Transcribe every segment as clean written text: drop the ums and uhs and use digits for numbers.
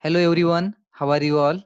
Hello everyone, how are you all?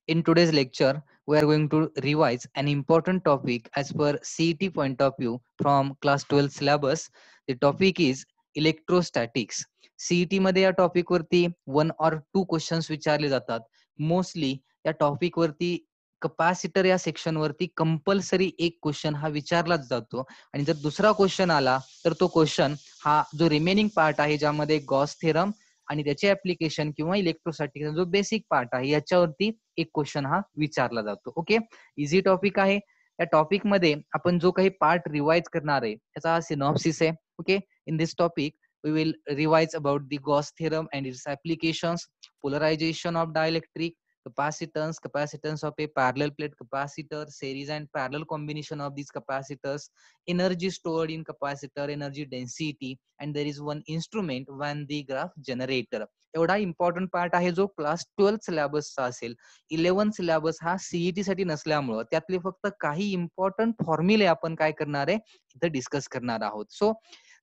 In today's lecture, we are going to revise an important topic as per CET point of view from class 12 syllabus. The topic is electrostatics. CET मध्ये या topic वरती 1 or 2 questions विचारले जातात. Mostly या topic वरती capacitor या section वरती compulsory एक क्वेश्चन हा विचारलाच जातो आणि जर दुसरा क्वेश्चन आला तर तो क्वेश्चन हा जो रिमेनिंग पार्ट आहे ज्यामध्ये गॉस थेरम आणि त्याचे ऍप्लिकेशन किंवा इलेक्ट्रोस्टॅटिक जो बेसिक पार्ट आहे याच्यावरती एक क्वेश्चन हा विचारला जातो. ओके, इझी टॉपिक आहे. या टॉपिक मध्ये आपण जो काही पार्ट रिवाइज करणार आहे त्याचा हा सिनॉप्सिस आहे. Okay, in this topic we will revise about the Gauss theorem and its applications, polarization of dielectric, capacitance of a parallel plate capacitor, series and parallel combination of these capacitors, energy stored in capacitor, energy density, and there is one instrument Van de Graaff generator. एवढा important part आहे जो class 12 सिलेबसचा असेल. 11 syllabus हा CET साठी नसल्यामुळं त्यातले फक्त काही इम्पॉर्टंट फॉर्म्युले आपण काय करणार आहे इथं डिस्कस करणार आहोत. So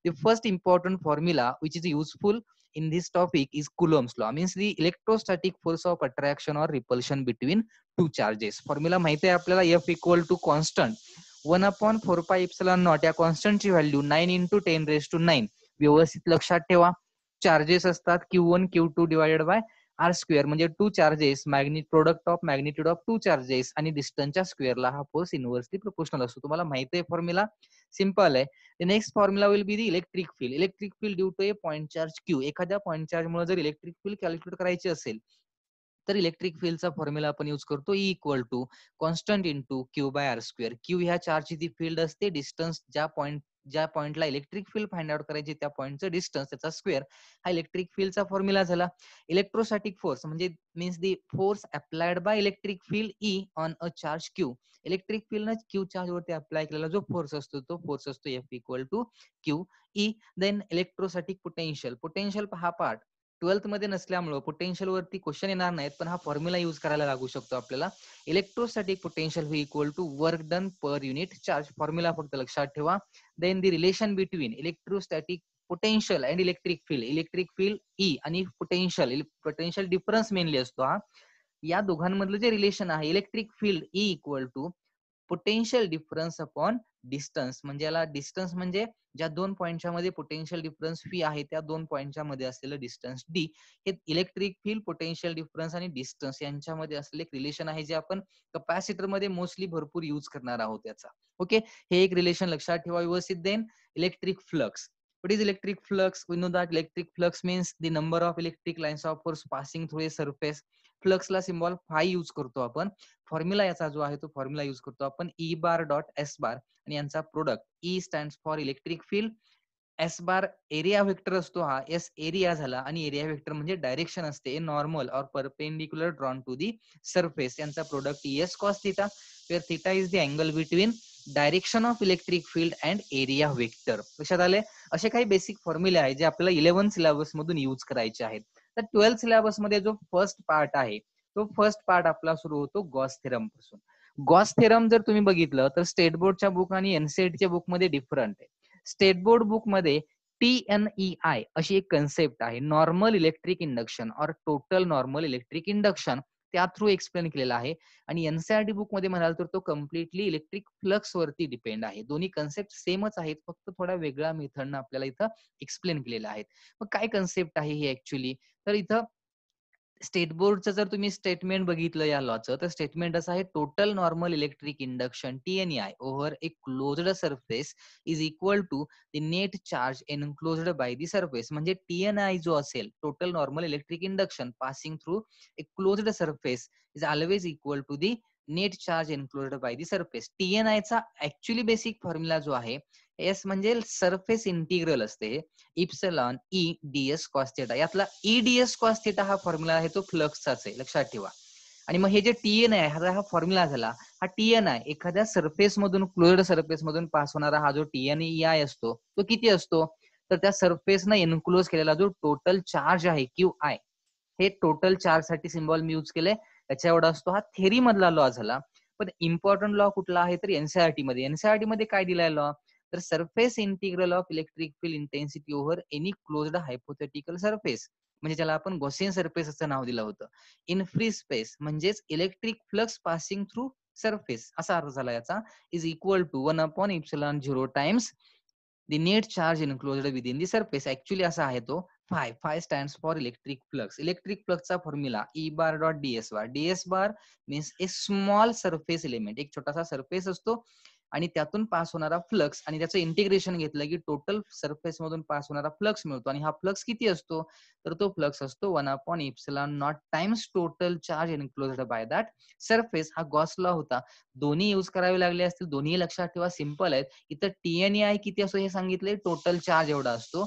the first important formula which is useful in this topic is Coulomb's law, means the electrostatic force of attraction or repulsion between two charges. Formula माहिती आहे आपल्याला, F equal to constant 1/4 pi epsilon naught. या constant ची value 9 into 10⁹. व्यवस्थित लक्षात ठेवा. Charges असतात Q1 Q2 divided by R square, म्हणजे two charges product of magnitude of two charges आणि डिस्टन्सच्या स्क्वेअरला हा फोर्स इनव्हर्सली प्रोपोर्शनल असतो. तुम्हाला माहिती आहे फॉर्म्युला, सिंपल आहे. The next formula will be the electric field. Electric field due to a point charge Q. एखाद्या पॉइंट चार्ज मुळे जर इलेक्ट्रिक फील्ड कॅल्क्युलेट करायची असेल तर इलेक्ट्रिक फील्डचा फॉर्म्युला आपण यूज करतो E equal to constant into Q by R square. Q ह्या चार्जची ती फील्ड असते, डिस्टन्स ज्या पॉइंटला इलेक्ट्रिक फील्ड फाइंड आउट करायची त्या पॉइंटचं डिस्टन्स त्याचा स्क्वेअर हा इलेक्ट्रिक फील्डचा फॉर्म्युला झाला. इलेक्ट्रोस्टॅटिक फोर्स म्हणजे means the force applied by electric field E on a charge Q. Electric field Q charge वरती अप्लाय केलेला जो फोर्स असतो तो फोर्स असतो F equal to Q E. Then electrostatic potential हा पार्ट 12th मध्ये नसल्यामुळे पोटेन्शियल वरती क्वेश्चन येणार नाहीत, पण हा फॉर्म्युला यूज करायला लागू शकतो आपल्याला. Electrostatic potential equal to work done per unit charge. Formula फक्त लक्षात ठेवा. Then the relation between electrostatic potential and electric field E आणि पोटेन्शियल डिफरन्स मेनली असतो हा. या दोघांमधलं जे रिलेशन आहे electric field E equal to potential difference upon distance, म्हणजे याला डिस्टन्स म्हणजे ज्या दोन पॉइंटच्या मध्ये पोटेन्शियल डिफरन्स फी आहे त्या दोन पॉइंटच्या मध्ये असलेलं डिस्टन्स डी. हे इलेक्ट्रिक फील्ड पोटेन्शियल डिफरन्स आणि डिस्टन्स यांच्यामध्ये असलेले एक रिलेशन आहे जे आपण कपॅसिटर मध्ये मोस्टली भरपूर यूज करणार आहोत याचा. ओके, हे एक रिलेशन लक्षात ठेवा व्यवस्थित. Then electric flux. What is electric flux? We know that electric flux means the number of electric lines of force passing through a surface. Flux ला सिम्बॉल फाय यूज करतो आपण. फॉर्म्युला याचा जो आहे तो फॉर्म्युला यूज करतो आपण E bar dot S bar आणि यांचा product E stand for electric field, S bar area vector असतो हा, एस एरिया झाला आणि एरिया वेक्टर म्हणजे डायरेक्शन असते नॉर्मल और perpendicular drawn to the surface. यांचा product S cos theta, where theta is the angle between direction of electric field and area vector. लक्षात आले? असे काही बेसिक फॉर्म्युले आहेत जे आपल्याला 11 सिलेबस मधून यूज करायचे आहेत. तर 12 सिलेबस मध्ये जो फर्स्ट पार्ट आहे तो फर्स्ट पार्ट आपला सुरू होतो गॉस थेरम पासून. गॉस थेरम जर तुम्ही बघितलं तर स्टेट बोर्डच्या बुक आणि एनसीईआरटीच्या बुक मध्ये डिफरंट आहे. स्टेट बोर्ड बुक मध्ये TNEI अशी एक कन्सेप्ट आहे, नॉर्मल इलेक्ट्रिक इंडक्शन और टोटल नॉर्मल इलेक्ट्रिक इंडक्शन, त्या थ्रू एक्सप्लेन केलेला आहे. आणि एनसीईआरटी बुक मध्ये म्हणाल तर तो कम्प्लिटली इलेक्ट्रिक फ्लक्स वरती डिपेंड आहे. दोन्ही कन्सेप्ट सेमच आहेत, फक्त थोड्या वेगळ्या मेथडनं आपल्याला इथं एक्सप्लेन केलेलं आहे. मग काय कन्सेप्ट आहे ही ऍक्च्युली, तर इथं स्टेट बोर्डचं जर तुम्ही स्टेटमेंट बघितलं या लॉचं तर स्टेटमेंट असं आहे, total normal electric induction TNEI over a closed surface is equal to the net charge enclosed by the surface. म्हणजे TNI जो असेल, total normal electric induction passing through a closed surface is always equal to the net charge enclosed by the surface. TNI चा actually basic formula जो आहे S म्हणजे surface integral असते epsilon E DS cos theta. यातला E DS cos theta हा formula आहे तो फ्लक्सचाच आहे, लक्षात ठेवा. आणि मग हे जे TNI हा फॉर्म्युला झाला, हा TNI एखाद्या सरफेस मधून क्लोज्ड सरफेस मधून पास होणारा हा जो TNEI असतो तो किती असतो, तर त्या सरफेसनं एनक्लोज केलेला जो टोटल चार्ज आहे QI, हे टोटल चार्ज साठी सिम्बॉल मी यूज केले, त्याच्या एवढा असतो. हा थेरी मधला लॉ झाला. पण इम्पॉर्टंट लॉ कुठला आहे तर एनसीईआरटी मध्ये काय दिलाय लॉ, तर surface integral of electric field intensity over any closed hypothetical surface. म्हणजे ज्याला आपण गॉसियन सरफेस असं नाव दिलं होतं. इन फ्री स्पेस म्हणजेच electric flux passing through surface असा अर्थ झाला याचा, is equal to 1/ε0 times the net charge enclosed within the surface. Actually असा आहे तो phi stands for electric flux. Electric flux चा formula E bar dot ds bar. ds bar means a small surface element. एक छोटासा surface असतो आणि त्यातून pass होणारा फ्लक्स आणि त्याचं इंटिग्रेशन घेतलं की टोटल सरफेस मधून पास होणारा फ्लक्स मिळतो. आणि हा फ्लक्स किती असतो, तर तो फ्लक्स असतो 1/ε0 times total charge enclosed by that surface. हा गॉस लॉ होता. दोन्ही यूज करावे लागले असतील, दोन्ही लक्षात ठेवा, सिंपल आहेत. इथं TNEI किती असतो हे सांगितले, टोटल चार्ज एवढा असतो.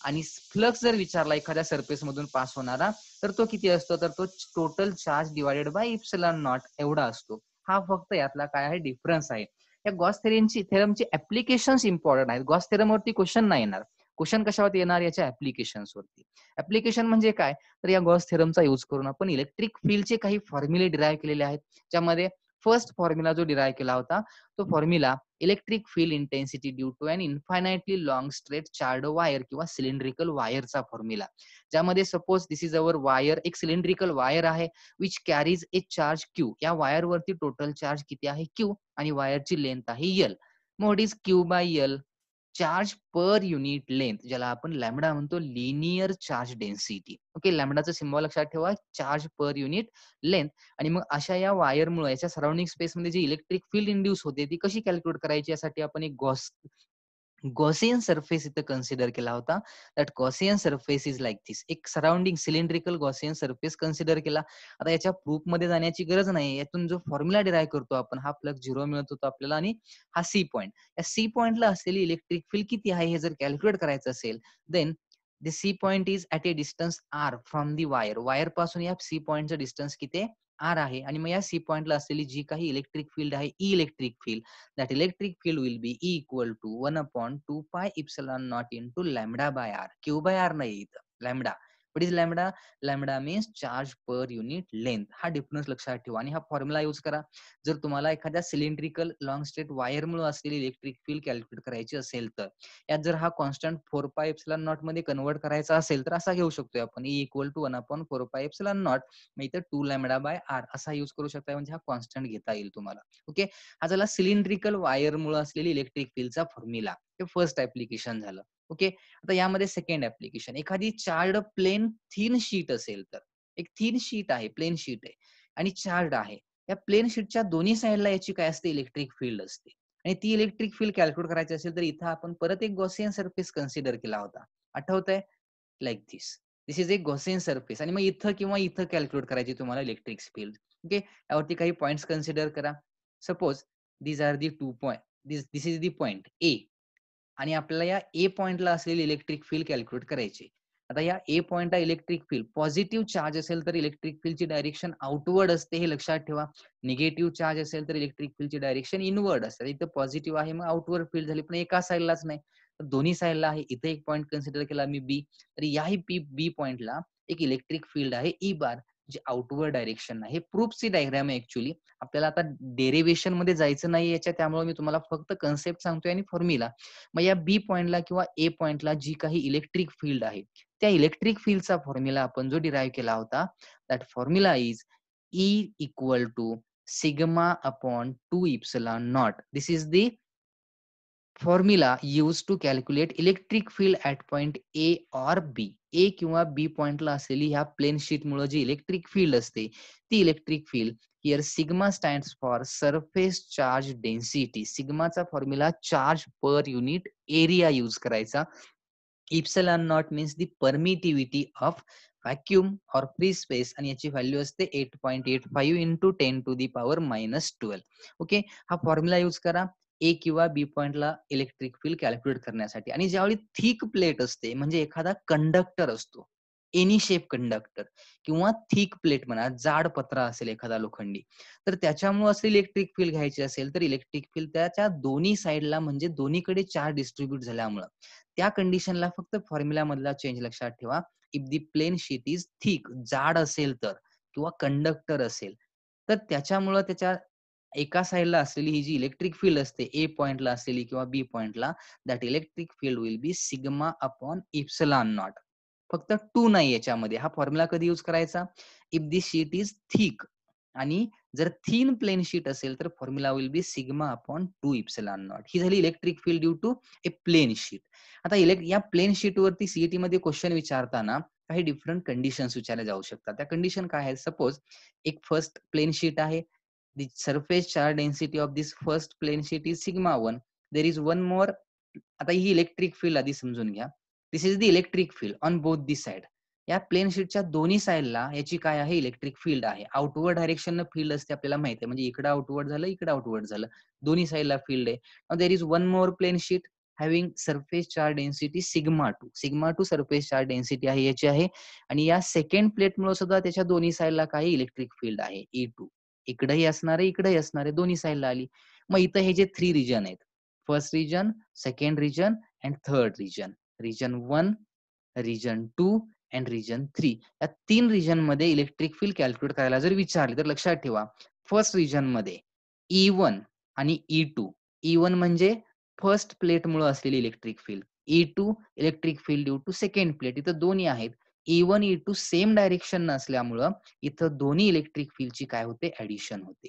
आणि फ्लक्स जर विचारला एखाद्या सरफेस मधून पास होणारा, तर तो किती असतो, तर तो total charge divided by epsilon not एवढा असतो. हा फक्त यातला काय आहे, डिफरन्स आहे. या गॉस थेरमची ऍप्लिकेशन्स इम्पॉर्टंट आहेत. गॉस थेरमवरती क्वेश्चन नाही येणार. क्वेश्चन कशावरती येणार, याच्या ऍप्लिकेशन्स वरती. ऍप्लिकेशन म्हणजे काय, तर या गॉस थेरमचा यूज करून आपण इलेक्ट्रिक फील्डचे काही फॉर्म्युले डिराईव्ह केलेले आहेत. ज्यामध्ये फर्स्ट फॉर्म्युला जो डिराईव्ह केला होता तो formula electric field intensity due to an infinitely long straight charged wire किंवा सिलेंड्रिकल वायरचा फॉर्म्युला. ज्यामध्ये suppose this is our wire, एक सिलेंड्रिकल वायर आहे which carries a charge Q. या वायरवरती टोटल चार्ज किती आहे, क्यू, आणि वायरची लेंथ आहे एल. मग what is Q by L, charge per unit length, ज्याला आपण लॅम्बडा म्हणतो, लिनियर चार्ज डेन्सिटी. ओके, लॅम्बडाचं सिम्बॉल लक्षात ठेवा, चार्ज पर युनिट लेंथ. आणि मग अशा या वायरमुळे याच्या सराउंडिंग स्पेसमध्ये जी इलेक्ट्रिक फील्ड इंड्यूस होते ती कशी कॅल्क्युलेट करायची, यासाठी आपण एक गॉसियन सरफेस इथं कन्सिडर केला होता. That Gaussian surface is like this. एक surrounding cylindrical Gaussian surface consider केला. आता याच्या प्रूफ मध्ये जाण्याची गरज नाही. यातून जो फॉर्म्युला डिराईव्ह करतो आपण, हा फ्लक्स 0 मिळत होतो आपल्याला, आणि हा सी पॉईंट, या सी पॉईंटला असलेली इलेक्ट्रिक फील्ड किती आहे हे जर कॅल्क्युलेट करायचं असेल, then the C point is at a distance R from the wire. Wire पासून या सी पॉइंटचं डिस्टन्स किती, आर आहे. आणि मग या सी पॉइंटला असलेली जी काही इलेक्ट्रिक फील्ड आहे, E electric field, that electric field will be E equal to 1/2 pi epsilon naught into lambda by r. Q by r नाही इथं, lambda. What is lambda? Lambda means charge per unit length. हा difference लक्षात ठेवा आणि हा formula use करा. जर तुम्हाला एखाद्या सिलेंड्रिकल लॉंग स्ट्रेट वायर मुळे असलेली इलेक्ट्रिक फील्ड कॅल्क्युलेट करायची असेल तर यात जर हा कॉन्स्टंट 4 पाय एप्सिलॉन नॉट मध्ये कन्वर्ट करायचा असेल तर असा घेऊ शकतोय आपण, E equal to 1/4 pi epsilon not, मग इथं 2 लॅम्बडा बाय आर असा यूज करू शकता. म्हणजे हा कॉन्स्टंट घेता येईल तुम्हाला. ओके, हा झाला सिलेंड्रिकल वायर मुळे असलेली इलेक्ट्रिक फील्डचा फॉर्म्युला. हे फर्स्ट ऍप्लिकेशन झालं. ओके, आता यामध्ये सेकंड ऍप्लिकेशन, एखादी चार्ड प्लेन थिन शीट असेल तर, एक थिन शीट आहे, प्लेन शीट आहे आणि चार्ड आहे. या प्लेन शीटच्या दोन्ही साईडला याची काय असते, इलेक्ट्रिक फील्ड असते. आणि ती इलेक्ट्रिक फील्ड कॅल्क्युलेट करायची असेल तर इथं आपण परत एक गॉसियन सरफेस कन्सिडर केला होता, आठवतंय, like this. This is a Gaussian surface. आणि मग इथं किंवा इथं कॅल्क्युलेट करायची तुम्हाला इलेक्ट्रिक फील्ड. ओके, यावरती काही पॉइंट्स कन्सिडर करा. Suppose these are the 2 point, this is the point A, आणि आपल्याला या ए पॉइंटला असलेली इलेक्ट्रिक फील्ड कॅल्क्युलेट करायची. आता या ए पॉइंटला इलेक्ट्रिक फील्ड, पॉझिटिव्ह चार्ज असेल तर इलेक्ट्रिक फील्डची डायरेक्शन आउटवर्ड असते, हे लक्षात ठेवा. निगेटिव्ह चार्ज असेल तर इलेक्ट्रिक फील्डची डायरेक्शन इनवर्ड असते. इथं पॉझिटिव्ह आहे मग आउटवर्ड फील्ड झाली, पण एका साईडलाच नाही, तर दोन्ही साईडला आहे. इथे एक पॉइंट कन्सिडर केला मी बी, तर याही बी पॉइंटला एक इलेक्ट्रिक फील्ड आहे ई बार, जी आउटवर्ड डायरेक्शन आहे. हे प्रूफची डायग्राम आहे ऍक्च्युली. आपल्याला आता डेरिव्हेशन मध्ये जायचं नाही याच्या, त्यामुळे मी तुम्हाला फक्त कन्सेप्ट सांगतोय आणि फॉर्म्युला. मग या बी पॉइंटला किंवा ए पॉइंटला जी काही इलेक्ट्रिक फील्ड आहे, त्या इलेक्ट्रिक फील्डचा फॉर्म्युला आपण जो डिराईव्ह केला होता, that formula is E equal to sigma upon 2 epsilon naught. This is the formula use to calculate electric field at point A or B. A किंवा बी पॉइंटला असलेली ह्या प्लेन शीट मुळे जी इलेक्ट्रिक फील्ड असते, ती electric field, here sigma stands for surface charge density. सिग्माचा formula charge per unit area use करायचा. Epsilon naught means the permittivity of vacuum or free space, आणि याची व्हॅल्यू असते 8.85 इंटू 10⁻⁻12. ओके, हा formula use करा A किंवा B पॉइंटला electric field calculate करण्यासाठी. आणि ज्यावेळी थिक प्लेट असते, म्हणजे एखादा कंडक्टर असतो, एनी शेप कंडक्टर किंवा थिक प्लेट म्हणा, जाड पत्रा असेल एखादा लोखंडी, तर त्याच्यामुळे असलेली इलेक्ट्रिक फील्ड घ्यायची असेल तर इलेक्ट्रिक फील्ड त्याच्या दोन्ही साईडला, म्हणजे दोन्हीकडे चार्ज डिस्ट्रीब्युट झाल्यामुळं, त्या कंडिशनला फक्त फॉर्म्युला मधला चेंज लक्षात ठेवा. If the plane sheet is thick, जाड असेल तर, किंवा कंडक्टर असेल तर त्याच्यामुळं त्याच्या एका साईडला असलेली ही जी इलेक्ट्रिक फील्ड असते, ए पॉइंटला असलेली किंवा बी पॉइंटला, that electric field will be sigma upon epsilon naught. फक्त टू नाही याच्यामध्ये. हा फॉर्म्युला कधी यूज करायचा? If this sheet is thick आणि जर थिन प्लेन शीट असेल तर formula will be sigma upon 2 epsilon naught. ही झाली electric field due to a plane sheet. आता या प्लेन शीट वरती सीईटी मध्ये क्वेश्चन विचारताना काही डिफरंट कंडिशन्स विचारल्या जाऊ शकतात. त्या कंडिशन काय आहेत? सपोज एक फर्स्ट प्लेन शीट आहे. The surface charge density of this first plane sheet is sigma 1. There is one more. आता ही इलेक्ट्रिक फील्ड आधी समजून घ्या. This is the electric field on both the side. या प्लेन शीटच्या दोन्ही साईडला याची काय आहे? इलेक्ट्रिक फील्ड आहे. आउटवर्ड डायरेक्शन फील्ड असते आपल्याला माहिती आहे. म्हणजे इकडे आउटवर्ड झालं, इकडे आउटवर्ड झालं, दोन्ही साईडला फील्ड आहे. Now there is one more plane sheet having surface charge density sigma 2. Sigma 2 surface charge density आहे याची आहे. आणि या सेकंड प्लेटमुळे सुद्धा त्याच्या दोन्ही साईडला काही इलेक्ट्रिक फील्ड आहे E2. इकडेही असणार आहे, इकडेही असणार आहे, दोन्ही साईडला आली. मग इथं हे जे 3 रिजन आहेत, first region, second region and third region, region 1, region 2 and region 3, या 3 रिजन मध्ये इलेक्ट्रिक फील्ड कॅल्क्युलेट करायला जर विचारले तर लक्षात ठेवा, फर्स्ट रिजन मध्ये E1 आणि E2. E1 म्हणजे फर्स्ट प्लेट मुळे असलेली electric field, E2 electric field due to second plate. इथं दोन्ही आहेत. E1 E2 सेम डायरेक्शन नसल्यामुळं इथं दोन्ही इलेक्ट्रिक फील्डची काय होते? ऍडिशन होते.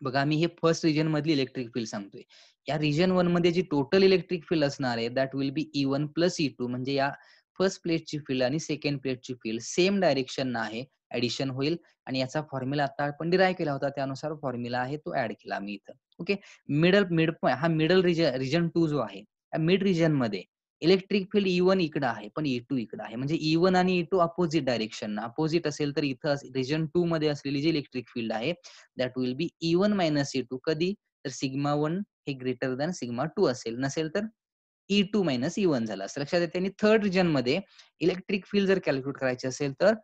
बघा मी हे फर्स्ट रिजन मधली इलेक्ट्रिक फील्ड सांगतोय. या रिजन 1 मध्ये जी टोटल इलेक्ट्रिक फील्ड असणार आहे that will be E1 plus E2. म्हणजे या फर्स्ट प्लेटची फील्ड आणि सेकंड प्लेटची फील्ड सेम डायरेक्शन आहे, ऍडिशन होईल. आणि याचा फॉर्म्युला आता आपण डिराईव्ह केला होता, त्यानुसार फॉर्म्युला आहे तो ऍड केला मी इथं. ओके. मिड पॉईंट हा मिडल रिजन 2 जो आहे, या मिड रिजन मध्ये इलेक्ट्रिक फील्ड E1 इकडे आहे पण E2 इकडे आहे. म्हणजे E1 आणि E2 अपोजिट डायरेक्शन. अपोजिट असेल तर इथं रिजन 2 मध्ये असलेली जी इलेक्ट्रिक फील्ड आहे that will be E1 minus E2. कधी? तर सिग्मा 1 हे ग्रेटर दॅन सिग्मा 2 असेल. नसेल तर E2 मायनस E1 झालं असं लक्षात येते. आणि थर्ड रिजन मध्ये इलेक्ट्रिक फील्ड जर कॅल्क्युलेट करायची असेल तर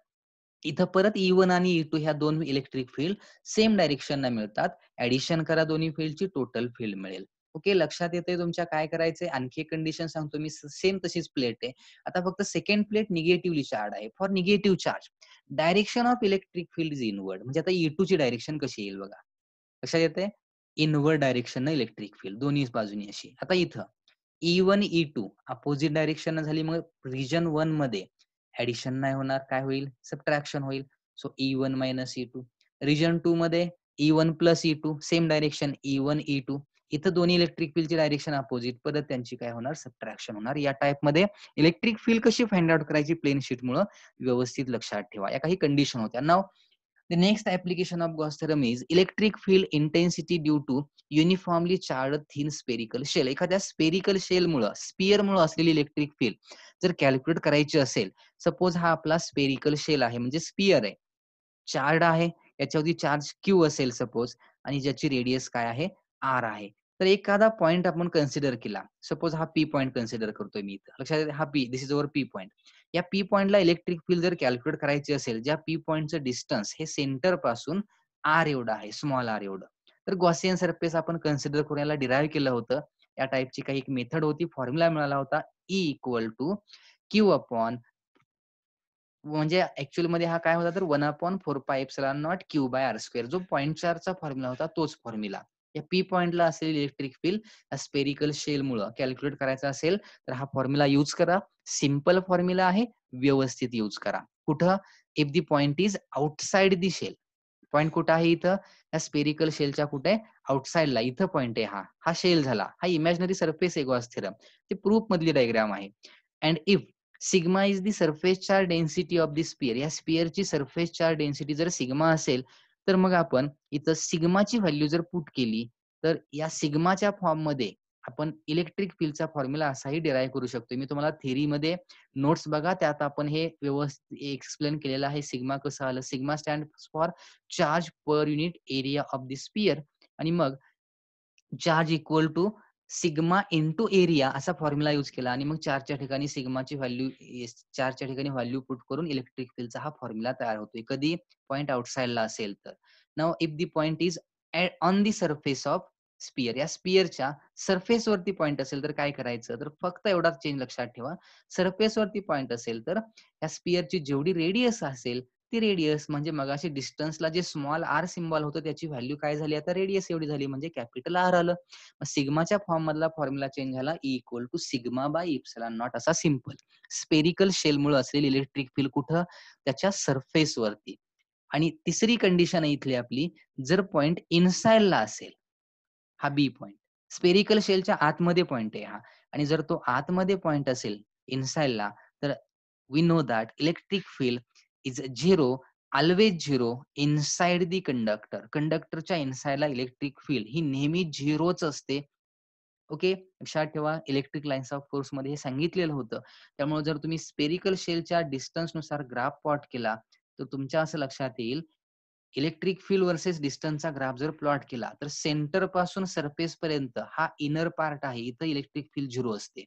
इथं परत E1 आणि E2 ह्या दोन इलेक्ट्रिक फील्ड सेम डायरेक्शनला मिळतात. ऍडिशन करा दोन्ही फील्डची, टोटल फील्ड मिळेल. ओके, लक्षात येते तुमच्या काय करायचंय? आणखी एक कंडिशन सांगतो मी. सेम तशीच प्लेट आहे. आता फक्त सेकंड प्लेट निगेटिव्हली चार्ज आहे. For negative charge direction of electric field is inward. म्हणजे आता E2 ची डायरेक्शन कशी येईल बघा. लक्षात येते? इनवर्ड डायरेक्शन इलेक्ट्रिक फील्ड दोन्ही बाजूनी अशी. आता इथं E1 E2 अपोजिट डायरेक्शन झाली, मग रिजन 1 मध्ये ऍडिशन नाही होणार, काय होईल? सबट्रॅक्शन होईल. So E1 minus E2. Region 2 मध्ये E1 plus E2 same direction E1 E2. इथं दोन्ही इलेक्ट्रिक फील्डची डायरेक्शन अपोजिट, परत त्यांची काय होणार? सबट्रॅक्शन होणार. या टाइप मध्ये इलेक्ट्रिक फील्ड कशी फाइंड आउट करायची प्लेन शीट मुळे व्यवस्थित लक्षात ठेवा. या काही कंडिशन होत्या. नाव the next application of Gauss theorem is electric field intensity due to uniformly charge thin spherical shell. एखाद्या स्पेरिकल शेल मुळे, स्पियर मुळे असलेली इलेक्ट्रिक फील्ड जर कॅल्क्युलेट करायची असेल, सपोज हा आपला स्पेरिकल शेल आहे म्हणजे स्पियर आहे, चार्ज आहे, याच्यावरती चार्ज Q असेल सपोज, आणि ज्याची रेडियस काय आहे? R आहे. तर एखादा पॉइंट आपण कन्सिडर केला, सपोज हा P पॉइंट कन्सिडर करतोय मी इथं. लक्षात हा P, this is our P point. या P पॉइंटला इलेक्ट्रिक फील्ड जर कॅल्क्युलेट करायची असेल, ज्या P पॉइंटचं डिस्टन्स हे सेंटर पासून R एवढं आहे, स्मॉल R एवढं, तर गॉसियन सरफेस आपण कन्सिडर करून याला डिराईव्ह केलं होतं. या टाइपची काही एक मेथड होती, फॉर्म्युला मिळाला होता E equal to Q upon, म्हणजे ऍक्च्युअल मध्ये हा काय होता? तर 1/4πε0 Q बाय R स्क्वेअर. जो पॉईंट चार्जचा फॉर्म्युला होता तोच फॉर्म्युला. या P पॉइंटला असलेली इलेक्ट्रिक फील्ड या स्पेरिकल शेल मुळे कॅल्क्युलेट करायचा असेल तर हा फॉर्म्युला यूज करा. सिंपल फॉर्म्युला आहे, व्यवस्थित यूज करा. कुठं? If the point is outside the shell. Point कुठं आहे इथं? या स्पेरिकल शेलच्या कुठे? आउटसाइडला. इथं पॉइंट आहे हा. हा शेल झाला. हा इमॅजिनरी सरफेस आहे गॉस थेरम. ते प्रूफ मधली डायग्राम आहे. And if sigma is the surface charge density of the sphere. या स्पियरची सरफेस चार्ज डेन्सिटी जर सिग्मा असेल तर मग आपण इथं सिग्माची व्हॅल्यू जर पुट केली तर या सिग्माच्या फॉर्म मध्ये आपण इलेक्ट्रिक फील्डचा फॉर्म्युला असाही डिराईव्ह करू शकतो. मी तुम्हाला थेरीमध्ये नोट्स बघा, त्यात आपण हे व्यवस्थित एक्सप्लेन केलेलं आहे. सिग्मा कसं आलं? Sigma stand for charge per unit area of the sphere. आणि मग charge equal to sigma into area असा फॉर्म्युला यूज केला. आणि मग चार्जच्या ठिकाणी सिग्माची व्हॅल्यू, चार्जच्या ठिकाणी व्हॅल्यू पुट करून इलेक्ट्रिक फील्डचा हा फॉर्म्युला तयार होतोय. कधी? पॉइंट आउटसाइडला असेल तर. Now if the point is on the surface of sphere. या स्पियरच्या सरफेस वरती पॉइंट असेल तर काय करायचं? तर फक्त एवढाच चेंज लक्षात ठेवा. सरफेस वरती पॉइंट असेल तर या स्पियरची जेवढी रेडियस असेल ती रेडियस म्हणजे मगाशी डिस्टन्सला जे स्मॉल आर सिम्बॉल होतं त्याची व्हॅल्यू काय झाली आता रेडियस एवढी झाली म्हणजे कॅपिटल आर आलं. मग सिग्माच्या फॉर्म मधला फॉर्म्युला चेंज झाला equal to sigma by epsilon not असा सिम्पल. स्पेरिकल शेल मुळे असलेली इलेक्ट्रिक फील्ड कुठं त्याच्या सरफेस वरती. आणि तिसरी कंडिशन आहे इथली आपली जर पॉइंट इनसाइडला असेल हा बी पॉइंट स्पेरिकल शेलच्या आतमध्ये पॉइंट आहे हा आणि जर तो आतमध्ये पॉइंट असेल इनसाइडला तर we know that electric field is zero always zero inside the conductor. कंडक्टरच्या इनसाइडला इलेक्ट्रिक फील्ड ही नेहमी झिरोच असते. ओके लक्षात ठेवा इलेक्ट्रिक लाईन्स ऑफ फोर्स मध्ये हे सांगितलेलं होतं. त्यामुळे जर तुम्ही स्पेरिकल शेलच्या डिस्टन्स नुसार ग्राफ प्लॉट केला तर तुमच्या असं लक्षात येईल इलेक्ट्रिक फील्ड वर्सेस डिस्टन्सचा ग्राफ जर प्लॉट केला तर सेंटर पासून सरफेस पर्यंत हा इनर पार्ट आहे इथं इलेक्ट्रिक फील्ड झिरो असते.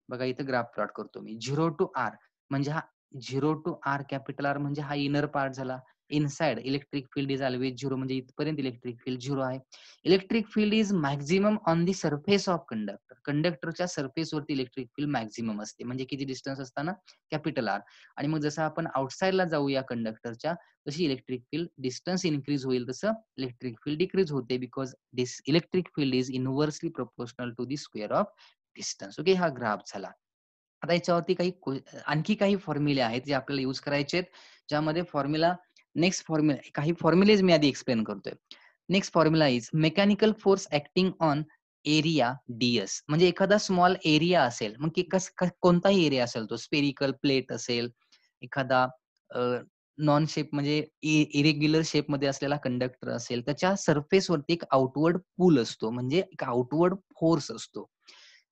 बघा इथं ग्राफ प्लॉट करतो मी 0 टू आर म्हणजे हा 0 टू आर कॅपिटल आर म्हणजे हा इनर पार्ट झाला. Inside electric field is always zero म्हणजे इथपर्यंत इलेक्ट्रिक फील्ड झिरो आहे. Electric field is maximum on the surface of conductor. कंडक्टरच्या सरफेस वरती इलेक्ट्रिक फील्ड मॅक्झिमम असते म्हणजे किती डिस्टन्स असताना कॅपिटल आर. आणि मग जसं आपण आउटसाइडला जाऊया कंडक्टरच्या तशी इलेक्ट्रिक फील्ड डिस्टन्स इन्क्रीज होईल तसं इलेक्ट्रिक फील्ड डिक्रीज होते because this electric field is inversely proportional to the square of distance. Okay हा ग्राफ झाला. आता याच्यावरती आणखी काही फॉर्म्युले आहेत जे आपल्याला युज करायचे आहेत ज्यामध्ये नेक्स्ट फॉर्म्युला काही फॉर्म्युलेज मी आधी एक्सप्लेन करतोय. Next formula is mechanical force acting on area DS म्हणजे एखादा स्मॉल एरिया असेल मग कोणताही एरिया असेल तो स्पेरिकल प्लेट असेल एखादा नॉन शेप म्हणजे इरेग्युलर शेप मध्ये असलेला कंडक्टर असेल त्याच्या सरफेस वरती एक आउटवर्ड पूल असतो म्हणजे एक आउटवर्ड फोर्स असतो.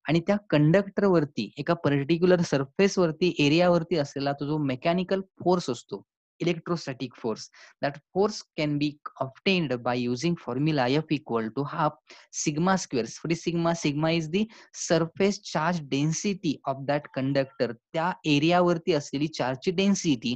आणि त्या कंडक्टर वरती एका पर्टिक्युलर सरफेस वरती एरियावरती असलेला तो जो मेकॅनिकल फोर्स असतो electrostatic force that force can be obtained by using formula F equal to half sigma square. Sigma is the surface charge density of that conductor त्या एरियावरती असलेली चार्जची density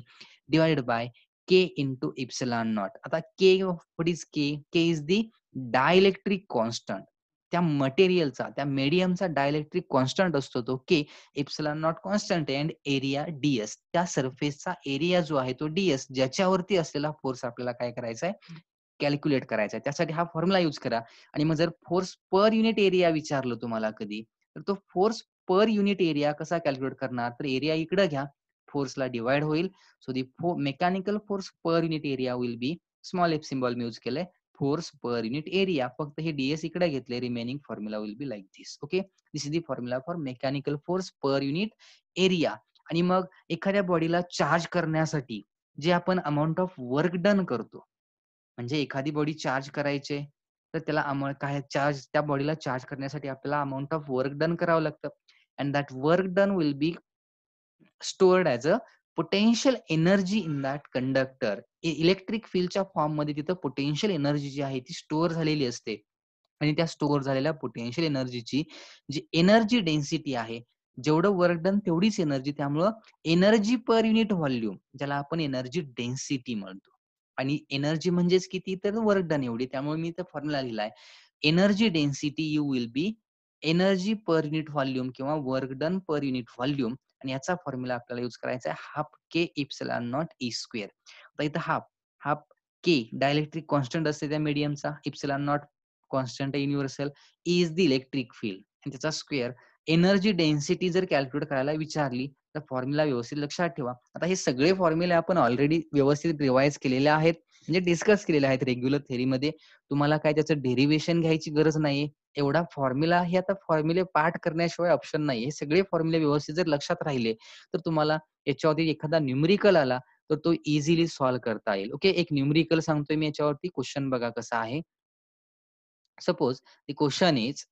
divided by K into epsilon naught. आता K what is K is the dielectric constant त्या मटेरियलचा त्या मीडियमचा dielectric constant असतो तो के इप्सिलॉन नॉट कॉन्स्टंट आहे. अँड एरिया डीएस त्या सरफेसचा एरिया जो आहे तो डीएस ज्याच्यावरती असलेला फोर्स आपल्याला काय करायचा आहे कॅल्क्युलेट करायचा आहे. त्यासाठी हा फॉर्म्युला युज करा. आणि मग जर फोर्स पर युनिट एरिया विचारलं तुम्हाला कधी तर तो फोर्स पर युनिट एरिया कसा कॅल्क्युलेट करणार तर एरिया इकडे घ्या फोर्सला डिवाइड होईल. So the mechanical force per unit area will be small F symbol me use केलंय फोर्स पर युनिट एरिया फक्त हे डीएस इकडे घेतले remaining formula will be like this. Okay this is the formula for mechanical force per unit area. आणि मग एखाद्या बॉडीला charge करण्यासाठी जे आपण अमाऊंट ऑफ वर्क डन करतो म्हणजे एखादी बॉडी चार्ज करायचे तर त्याला काय चार्ज त्या बॉडीला चार्ज करण्यासाठी आपल्याला अमाऊंट ऑफ वर्क डन करावं लागतं. And that work done will be stored as a potential energy in that conductor. Electric फील्डच्या फॉर्म मध्ये तिथं पोटेन्शियल एनर्जी जी आहे ती स्टोअर झालेली असते. आणि त्या स्टोअर झालेल्या पोटेन्शियल एनर्जीची जी एनर्जी डेन्सिटी आहे जेवढं वर्क डन तेवढीच एनर्जी त्यामुळं एनर्जी पर युनिट व्हॉल्यूम ज्याला आपण एनर्जी डेन्सिटी म्हणतो. आणि एनर्जी म्हणजेच किती तर वर्क डन एवढी त्यामुळे मी इथं फॉर्म्युला लिहिलाय energy density U will be energy per unit volume किंवा work done per unit volume. आणि याचा फॉर्म्युला आपल्याला युज करायचा आहे half K epsilon naught E square. आता इथं हाफ के डायलेक्ट्रिक कॉन्स्टंट असते त्या मीडियमचा epsilon naught constant universal is the electric field आणि त्याचा स्क्वेअर. एनर्जी डेन्सिटी जर कॅल्क्युलेट करायला विचारली तर फॉर्म्युला व्यवस्थित लक्षात ठेवा. आता हे सगळे फॉर्म्युले आपण ऑलरेडी व्यवस्थित रिवाइज केलेले आहेत म्हणजे डिस्कस केलेले आहेत रेग्युलर थेरीमध्ये. तुम्हाला काय त्याचं डेरिव्हेशन घ्यायची गरज नाही. एवढा फॉर्म्युला हे आता फॉर्म्युले पाठ करण्याशिवाय ऑप्शन नाही. हे सगळे फॉर्म्युले व्यवस्थित जर लक्षात राहिले तर तुम्हाला याच्यावरती एखादा न्यूमरिकल आला तर तो इझिली सॉल्व्ह करता येईल. ओके एक न्यूमरिकल सांगतोय मी याच्यावरती क्वेश्चन बघा कसा आहे. Suppose the question is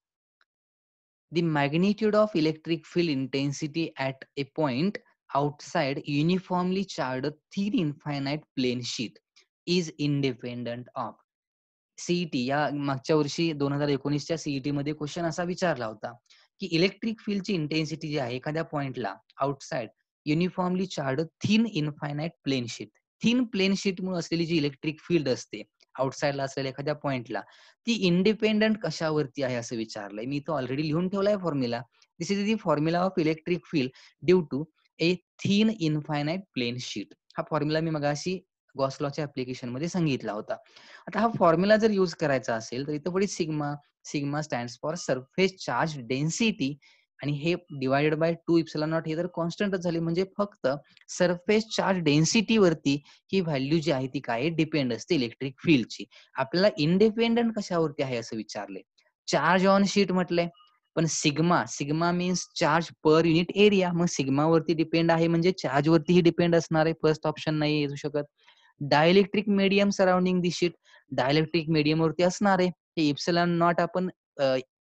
the magnitude of electric field intensity at a point outside uniformly charged thin infinite plane sheet is independent of. CET या मागच्या वर्षी 2019च्या सीईटी मध्ये क्वेश्चन असा विचारला होता की इलेक्ट्रिक फील्डची इंटेन्सिटी जी आहे एखाद्या पॉइंटला outside uniformly charge thin infinite plane sheet. Thin plane sheet मुळे असलेली जी इलेक्ट्रिक फील्ड असते आउटसाइडला असलेल्या एखाद्या पॉइंटला ती इंडिपेंडंट कशावरती आहे असं विचारलंय. मी तो ऑलरेडी लिहून ठेवलाय formula. This is the formula of electric field due to a thin infinite plane sheet. हा फॉर्म्युला मी मगाशी गॉस लॉच्या ऍप्लिकेशन मध्ये सांगितला होता. आता हा फॉर्म्युला जर यूज करायचा असेल तर इथं पुढे sigma, sigma stands for surface charge density आणि हे डिवाइडेड बाय 2 इप्सिलॉन नॉट हे तर कॉन्स्टंटच झाले, म्हणजे फक्त सरफेस चार्ज डेन्सिटी वरती ही व्हॅल्यू जी आहे ती काय डिपेंड असते इलेक्ट्रिक फील्डची. आपल्याला इंडिपेंडंट कशावरती आहे असं विचारले, चार्ज ऑन शीट म्हटलंय, पण sigma, sigma means charge per unit area, मग सिग्मा वरती डिपेंड आहे म्हणजे चार्ज वरतीही डिपेंड असणार आहे, फर्स्ट ऑप्शन नाही येऊ शकत. डायइलेक्ट्रिक मीडियम सराउंडिंग दी शीट, डायइलेक्ट्रिक मीडियम वरती असणार आहे, हे इप्सिलॉन नॉट आपण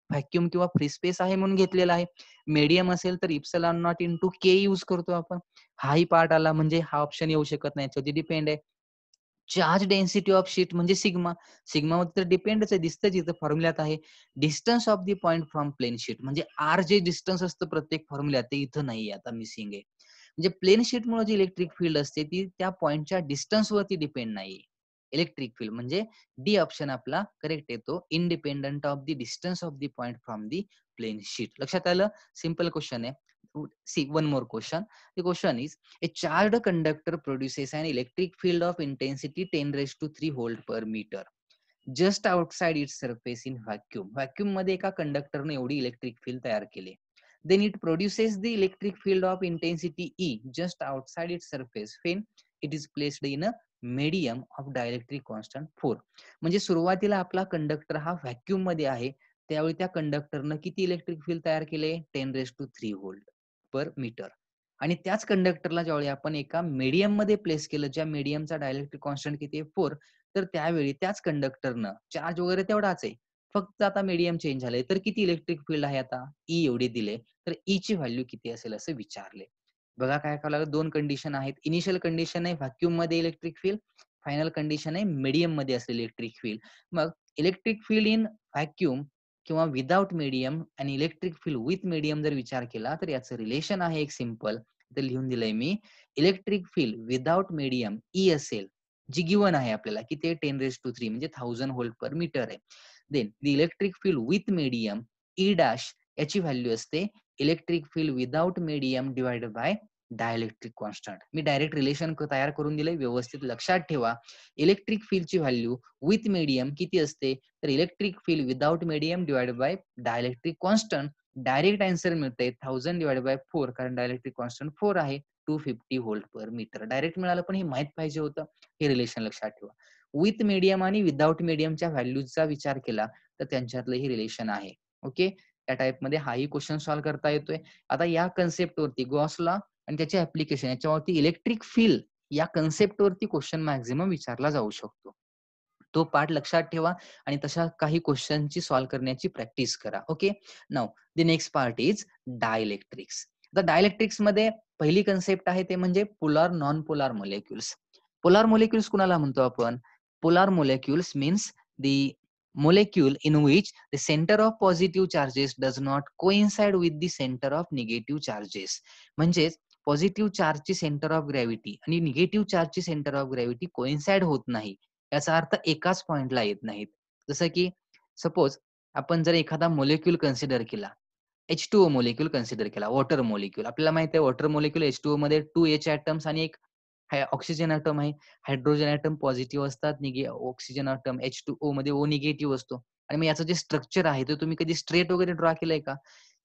व्हॅक्युम किंवा फ्री स्पेस आहे म्हणून घेतलेला आहे. मीडियम असेल तर epsilon not into K use करतो आपण, हाही पार्ट आला म्हणजे हा ऑप्शन येऊ शकत नाही, याच्यावरती डिपेंड आहे. चार्ज डेन्सिटी ऑफ शीट म्हणजे सिग्मा, सिग्मावरती तर डिपेंडच आहे, दिसतंच इथं फॉर्म्युल्यात आहे. Distance of the point from plane sheet म्हणजे आर जे डिस्टन्स असतं प्रत्येक फॉर्म्युल्यात ते इथं नाही आता मिसिंग आहे. म्हणजे प्लेन शीट मुळे जी इलेक्ट्रिक फील्ड असते ती त्या पॉइंटच्या डिस्टन्स वरती डिपेंड नाहीये. इलेक्ट्रिक फील्ड म्हणजे डी ऑप्शन आपला करेक्ट येतो, independent of the distance of the point from the plane sheet. लक्षात आलं? सिंपल क्वेश्चन आहे. See one more question. The question is a charged conductor produces an electric field of intensity 10 raised to 3 volt per meter just outside its surface in vacuum. Vacuum मध्ये एका कंडक्टरने एवढी electric field तयार केली. Then it produces the electric field of intensity E just outside its surface when it is placed in a medium of dielectric constant 4. म्हणजे सुरुवातीला आपला conductor हा vacuum मध्ये आहे, त्यावेळी त्या कंडक्टरनं किती इलेक्ट्रिक फील्ड तयार केले? 10 raised to 3 volt per metre. आणि त्याच कंडक्टरला ज्यावेळी आपण एका मीडियम मध्ये प्लेस केलं, ज्या मीडियमचा डायलेक्ट्रिक कॉन्स्टंट किती आहे? 4, तर त्यावेळी त्याच कंडक्टरनं चार्ज वगैरे तेवढाच आहे, फक्त आता मीडियम चेंज झालंय, तर किती इलेक्ट्रिक फील्ड आहे आता? ई एवढी दिले, तर ई ची व्हॅल्यू किती असेल असं विचारले. बघा काय करावं लागेल, दोन कंडिशन आहेत. इनिशियल कंडिशन आहे व्हॅक्यूम मध्ये इलेक्ट्रिक फील्ड, फायनल कंडिशन आहे मीडियम मध्ये असलेली इलेक्ट्रिक फील्ड. मग इलेक्ट्रिक फील्ड इन व्हॅक्यूम किंवा विदाउट मीडियम आणि इलेक्ट्रिक फील्ड विथ मीडियम जर विचार केला तर याचं रिलेशन आहे एक सिंपल, इथे लिहून दिलंय मी. Electric field without medium E असेल, जी गिवन आहे आपल्याला की ते 10 रेज टू 3 म्हणजे 1000 व्होल्ट पर मीटर आहे. Then the electric field with medium E dash, याची व्हॅल्यू असते electric field without medium divided by dielectric constant. मी डायरेक्ट रिलेशन तयार करून दिले, व्यवस्थित लक्षात ठेवा. इलेक्ट्रिक फील्डची व्हॅल्यू विथ मीडियम किती असते? तर electric field without medium divided by dielectric constant. Direct answer मिळते 1000 डिवाइडेड बाय 4, कारण डायइलेक्ट्रिक कॉन्स्टंट 4 आहे, 250 व्होल्ट पर मीटर. डायरेक्ट मिळालं, पण हे माहित पाहिजे होतं. हे रिलेशन लक्षात ठेवा. विथ मीडियम आणि विदाउट मीडियमच्या व्हॅल्यूजचा विचार केला तर त्यांच्यातलं हे रिलेशन आहे. ओके, त्या टाइप मध्ये हाही क्वेश्चन सॉल्व्ह करता येतोय. आता या कन्सेप्ट वरती गॉस लॉ आणि त्याचे ऍप्लिकेशन याच्यावरती इलेक्ट्रिक फील्ड या कन्सेप्ट वरती क्वेश्चन मॅक्झिमम विचारला जाऊ शकतो. तो पार्ट लक्षात ठेवा आणि तशा काही क्वेश्चनची सॉल्व्ह करण्याची प्रॅक्टिस करा. Okay, now the next part is dielectrics. तर डायइलेक्ट्रिक्स मध्ये पहिली कन्सेप्ट आहे ते म्हणजे polar non polar molecules. Polar molecules कुणाला म्हणतो आपण? Polar molecules means the molecule in which the center of positive charges does not coincide with the center of negative charges. म्हणजेच पॉझिटिव्ह चार्जची सेंटर ऑफ ग्रॅव्हिटी आणि negative चार्जची centre of gravity coincide होत नाही, याचा अर्थ एकाच पॉइंटला येत नाहीत. जसं की सपोज आपण जर एखादा मोलेक्युल कन्सिडर केला, H2O मोलेक्युल कन्सिडर केला, वॉटर मोलेक्युल. आपल्याला माहिती आहे वॉटर मोलेक्युल H2O मध्ये 2 H ॲटम्स आणि एक ऑक्सिजन ॲटम आहे. हायड्रोजन ॲटम पॉझिटिव्ह असतात, ऑक्सिजन ॲटम H2O मध्ये O निगेटिव्ह असतो. आणि मग याचं जे स्ट्रक्चर आहे ते तुम्ही कधी स्ट्रेट वगैरे ड्रॉ केलंय का?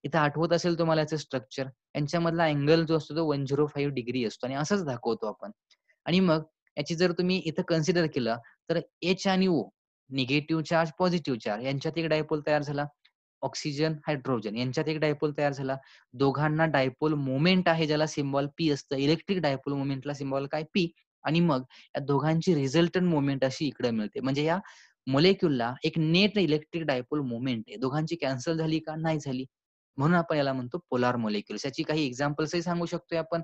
इथं आठवत असेल तुम्हाला याचं स्ट्रक्चर. यांच्यामधला अँगल जो असतो तो 105 डिग्री असतो आणि असंच दाखवतो आपण. आणि मग याची जर तुम्ही इथं कन्सिडर केलं तर H आणि O, negative charge positive charge, यांच्यात एक डायपोल तयार झाला. ऑक्सिजन हायड्रोजन यांच्यात एक डायपोल तयार झाला. दोघांना डायपोल मोमेंट आहे ज्याला सिम्बॉल पी असतं. इलेक्ट्रिक डायपोल मोमेंटला सिम्बॉल काय? पी. आणि मग या दोघांची रिझल्टंट मोमेंट अशी इकडे मिळते. म्हणजे या मोलेक्युलला एक नेट इलेक्ट्रिक डायपोल मोमेंट आहे. दोघांची कॅन्सल झाली का? नाही झाली. म्हणून आपण याला म्हणतो पोलार मोलेक्युल्स. याची काही एक्झाम्पल्सही सांगू शकतोय आपण.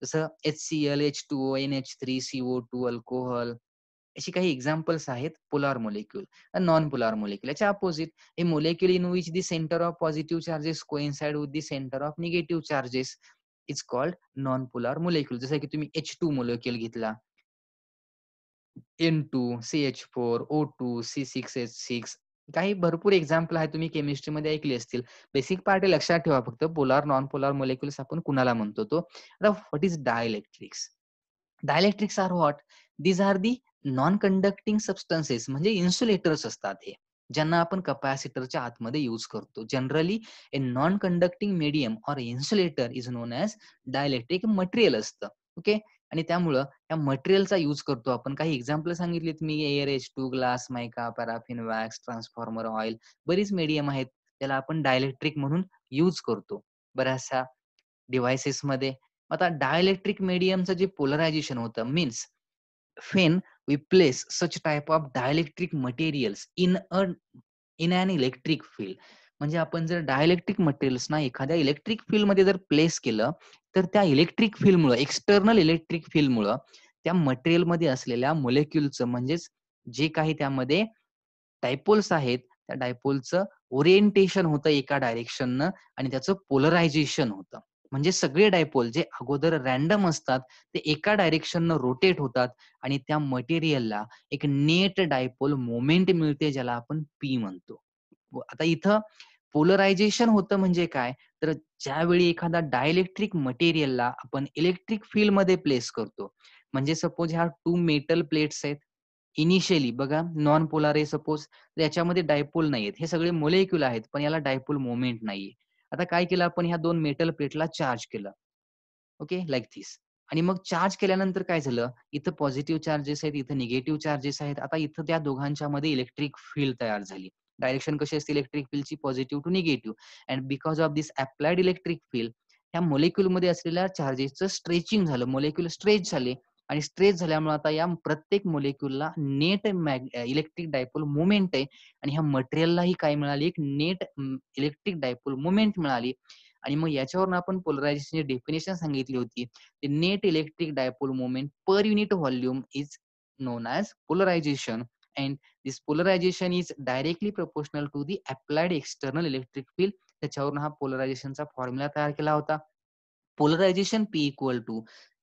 जसं HCl, H2O, NH3, CO2, alcohol, अशी काही एक्झाम्पल्स आहेत polar molecule. Non polar molecule याच्या अपोजिट, a molecule in which the centre of positive charges coincide with the centre of negative charges is called non polar molecule. जसं की तुम्ही H2 molecule घेतला, N2, CH4, O2, C6H6, काही भरपूर example आहेत, तुम्ही केमिस्ट्रीमध्ये ऐकली असतील. बेसिक पार्ट लक्षात ठेवा फक्त, पोलार नॉन पोलार मोलेक्युल्स आपण कुणाला म्हणतो तो. आता what is dielectrics? Dielectrics are what? These are the non conducting substances, म्हणजे इन्सुलेटर्स असतात हे, ज्यांना आपण कपॅसिटरच्या आतमध्ये यूज करतो. Generally a non conducting medium or insulator is known as dielectric material असतं. ओके. आणि त्यामुळं या मटेरियलचा यूज करतो आपण. काही एक्झाम्पल सांगितलीत मी, air, H2, glass, mica, paraffin, wax, transformer, oil, बरीच मीडियम आहेत त्याला आपण डायलेक्ट्रिक म्हणून यूज करतो बऱ्याचशा डिव्हाइसेसमध्ये. आता डायइलेक्ट्रिक मीडियमचं जे पोलरायझेशन होतं means when we place such type of dielectric materials in an electric field, म्हणजे आपण जर डायइलेक्ट्रिक मटेरियल्सना एखाद्या इलेक्ट्रिक फील्डमध्ये जर प्लेस केलं, तर त्या इलेक्ट्रिक फील्डमुळं, एक्सटर्नल इलेक्ट्रिक फील्डमुळं त्या मटेरियलमध्ये असलेल्या मोलेक्युलचं, म्हणजेच जे काही त्यामध्ये डायपोल्स आहेत, त्या डायपोलचं ओरिएंटेशन होतं एका डायरेक्शननं आणि त्याचं पोलरायझेशन होतं. म्हणजे सगळे डायपोल जे अगोदर रँडम असतात, ते एका डायरेक्शननं रोटेट होतात आणि त्या मटेरियलला एक नेट डायपोल मोमेंट मिळते, ज्याला आपण पी म्हणतो. आता इथं पोलरायझेशन होतं म्हणजे काय? तर ज्यावेळी एखादा डायइलेक्ट्रिक मटेरियलला आपण इलेक्ट्रिक फील्डमध्ये प्लेस करतो, म्हणजे सपोज ह्या 2 मेटल प्लेट्स आहेत. इनिशियली बघा नॉन पोलार आहे सपोज, याच्यामध्ये डायपोल नाहीयेत. हे सगळे मोलेक्युल आहेत, पण याला डायपोल मोमेंट नाहीये. आता काय केलं आपण, ह्या 2 मेटल प्लेटला चार्ज केलं. Okay, like this. आणि मग चार्ज केल्यानंतर काय झालं, इथं पॉझिटिव्ह चार्जेस आहेत, इथं निगेटिव्ह चार्जेस आहेत. आता इथं त्या दोघांच्या मध्ये इलेक्ट्रिक फील्ड तयार झाली. डायरेक्शन कशी असते इलेक्ट्रिक फील्डची, positive to negative. And because of this applied electric field, ह्या मोलेक्युलमध्ये असलेल्या चार्जेसचं स्ट्रेचिंग झालं, मोलेक्युल स्ट्रेच झाले आणि स्ट्रेच झाल्यामुळे आता या प्रत्येक मोलेक्युलला नेट इलेक्ट्रिक डायपोल मोमेंट आहे आणि ह्या मटेरियललाही काय मिळाली, एक नेट इलेक्ट्रिक डायपोल मोमेंट मिळाली. आणि मग याच्यावरून आपण पोलरायझेशनची डेफिनेशन सांगितली होती. Net electric dipole moment per unit volume is known as polarization, and this polarization is directly proportional to the applied external electric field. त्याच्यावरून हा पोलरायझेशनचा फॉर्म्युला तयार केला होता. Polarization P equal to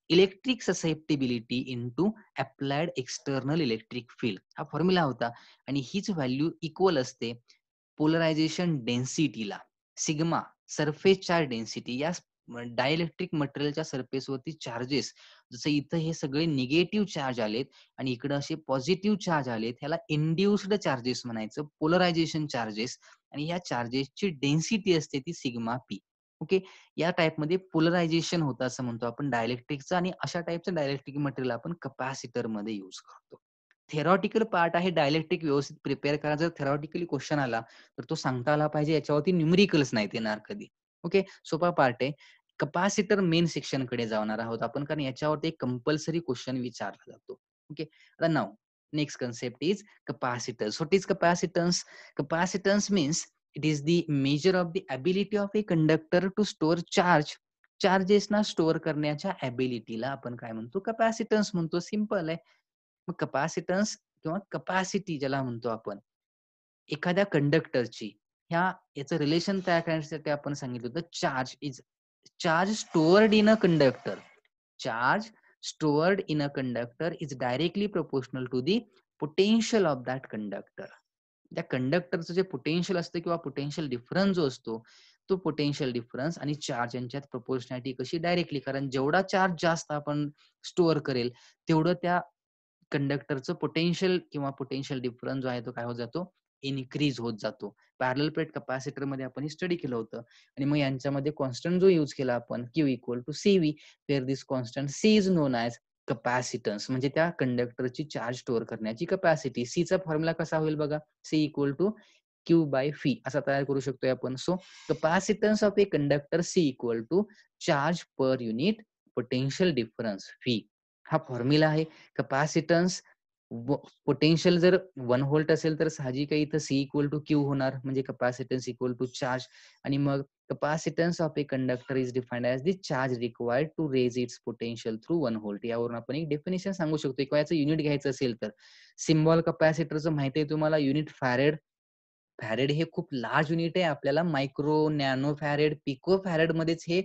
electric susceptibility into applied external electric field, हा formula होता. आणि हीच value equal असते पोलरायझेशन डेन्सिटीला. सिग्मा सरफेस चार्ज डेन्सिटी, या डायइलेक्ट्रिक मटेरियलच्या सरफेसवरती चार्जेस, जसं इथं हे सगळे निगेटिव्ह चार्ज आलेत आणि इकडे असे पॉझिटिव्ह चार्ज आलेत, ह्याला इंड्युस्ड चार्जेस म्हणायचं, पोलरायझेशन चार्जेस. आणि या चार्जेसची डेन्सिटी असते ती सिग्मा पी. ओके. या टाईपमध्ये पोलरायझेशन होतं असं म्हणतो आपण डायइलेक्ट्रिकचं, आणि अशा टाईपचं डायइलेक्ट्रिक मटेरियल आपण कपॅसिटर मध्ये युज करतो. थेरॉटिकल पार्ट आहे डायइलेक्ट्रिक व्यवस्थित प्रिपेअर करा. जर थेरॉटिकली क्वेश्चन आला तर तो सांगता आला पाहिजे, याच्यावरती न्यूमेरिकल्स नाहीत येणार कधी. ओके, सोपा पार्ट आहे. कपॅसिटर मेन सेक्शन कडे जाणार आहोत आपण, कारण याच्यावरती एक कंपल्सरी क्वेश्चन विचारला जातो. ओके, आता नाव next concept is capacitance. What is capacitance? Capacitance means it is the measure of the ability of a conductor to store charge. Charges ना स्टोअर करण्याच्या ॲबिलिटीला आपण काय म्हणतो, कपॅसिटन्स म्हणतो. सिंपल आहे. मग कपॅसिटन्स किंवा कपॅसिटी ज्याला म्हणतो आपण, एखाद्या कंडक्टरची, याचं रिलेशन तयार करण्यासाठी आपण सांगितलं होतं, charge stored in a conductor. Charge stored in a conductor is directly proportional to the potential of that conductor. त्या कंडक्टरचं जे पोटेन्शियल असतं किंवा पोटेन्शियल डिफरन्स जो असतो, तो पोटेन्शियल डिफरन्स आणि चार्ज यांच्यात प्रोपोर्शनॅलिटी कशी, डायरेक्टली. कारण जेवढा चार्ज जास्त आपण स्टोअर करेल, तेवढं त्या कंडक्टरचं पोटेन्शियल किंवा पोटेन्शियल डिफरन्स जो आहे तो काय होत जातो, इनक्रीज होत जातो. पॅरलल प्लेट कपॅसिटर मध्ये आपण स्टडी केलं होतं. आणि मग यांच्यामध्ये कॉन्स्टंट जो यूज केला आपण, Q equal to CV, where this constant C is known as capacitance, म्हणजे त्या कंडक्टरची चार्ज स्टोअर करण्याची कपॅसिटी. C चा फॉर्म्युला कसा होईल बघा, C equal to Q by phi असा तयार करू शकतोय आपण. So capacitance of a conductor C equal to charge per unit potential difference phi, हा फॉर्म्युला आहे. कपॅसिटन्स पोटेन्शियल जर 1 व्होल्ट असेल तर साहजिक आहे इथं C इक्वल टू Q होणार, म्हणजे कपॅसिटन्स इक्वल टू चार्ज. आणि मग capacitance of a conductor is defined as the charge required to raise its potential through 1 volt. यावरून आपण एक डेफिनेशन सांगू शकतो. किंवा याचं युनिट घ्यायचं असेल तर सिम्बॉल कपॅसिटरचं माहिती आहे तुम्हाला, युनिट फॅरेड. फॅरेड हे खूप लार्ज युनिट आहे, आपल्याला micro, nano farad, pico farad मध्येच हे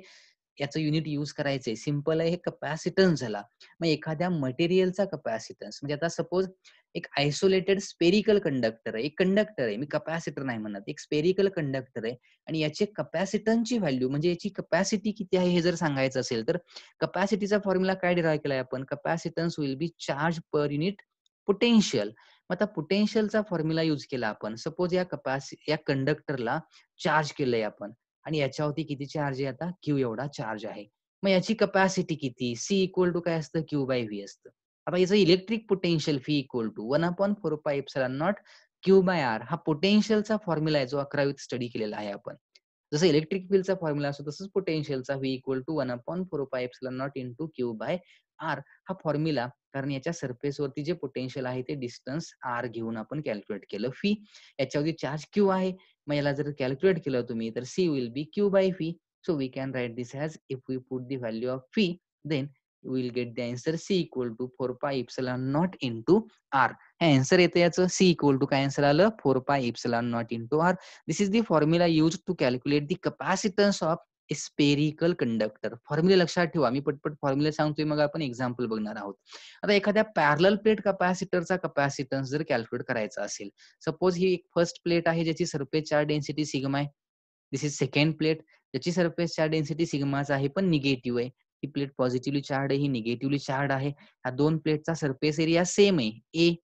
याचं युनिट यूज करायचंय, सिंपल आहे, हे कपॅसिटन्स झाला. मग एखाद्या मटेरियलचा कपॅसिटन्स म्हणजे आता सपोज एक आयसोलेटेड स्पेरिकल कंडक्टर आहे, एक कंडक्टर आहे, मी कपॅसिटर नाही म्हणत, एक स्पेरिकल कंडक्टर आहे आणि याचे कपॅसिटन्सची व्हॅल्यू म्हणजे याची कपॅसिटी किती आहे हे जर सांगायचं असेल तर कपॅसिटीचा फॉर्म्युला काय डिराईव्ह केलाय आपण, capacitance will be charge per unit potential. मग आता पोटेन्शियलचा फॉर्म्युला युज केला आपण, सपोज या कंडक्टरला चार्ज केलंय आपण आणि याच्यावरती किती चार्ज आहे, आता क्यू एवढा चार्ज आहे. मग याची कपॅसिटी किती, सी इक्वल टू काय असतं, क्यू बाय व्ही असतं. आता याचं electric potential phi equal to 1/4πε0 Q by R, हा पोटेन्शियलचा फॉर्म्युला आहे जो 11वीत स्टडी केलेला आहे आपण. जसं इलेक्ट्रिक फील्डचा फॉर्म्युला असतो तसंच पोटेन्शियलचा V equal to 1/4πε0 into Q by R हा फॉर्म्युला, कारण याच्या सरफेसवरती जे पोटेन्शियल आहे ते डिस्टन्स आर घेऊन आपण कॅल्क्युलेट केलं. फी याच्यावरती चार्ज क्यू आहे, मग याला जर कॅल्क्युलेट केलं तुम्ही तर C will be Q by V. So we can write this as, if we put the value of phi, then we will get the answer C equal to 4πε0 into R. हे answer येते याचं, C equal to काय answer आलं, 4πε0 into R. This is the formula used to calculate the capacitance of a spherical conductor. Formula लक्षात ठेवा, मी पटपट formula सांगतोय मग आपण एक्झाम्पल बघणार आहोत. आता एखाद्या पॅरलल प्लेट कपॅसिटरचा कपॅसिटन्स जर कॅल्क्युलेट करायचा असेल, सपोज ही एक फर्स्ट प्लेट आहे ज्याची सरफेस चार्ज डेन्सिटी सिग्मा आहे. दिस इज सेकंड प्लेट ज्याची सरफेस चार्ज डेन्सिटी सिग्माच आहे पण निगेटिव्ह आहे. ही प्लेट पॉझिटिव्हली चार्ज आहे, ही निगेटिव्हली चार्ज आहे. ह्या दोन प्लेटचा सरफेस एरिया सेम आहे ए,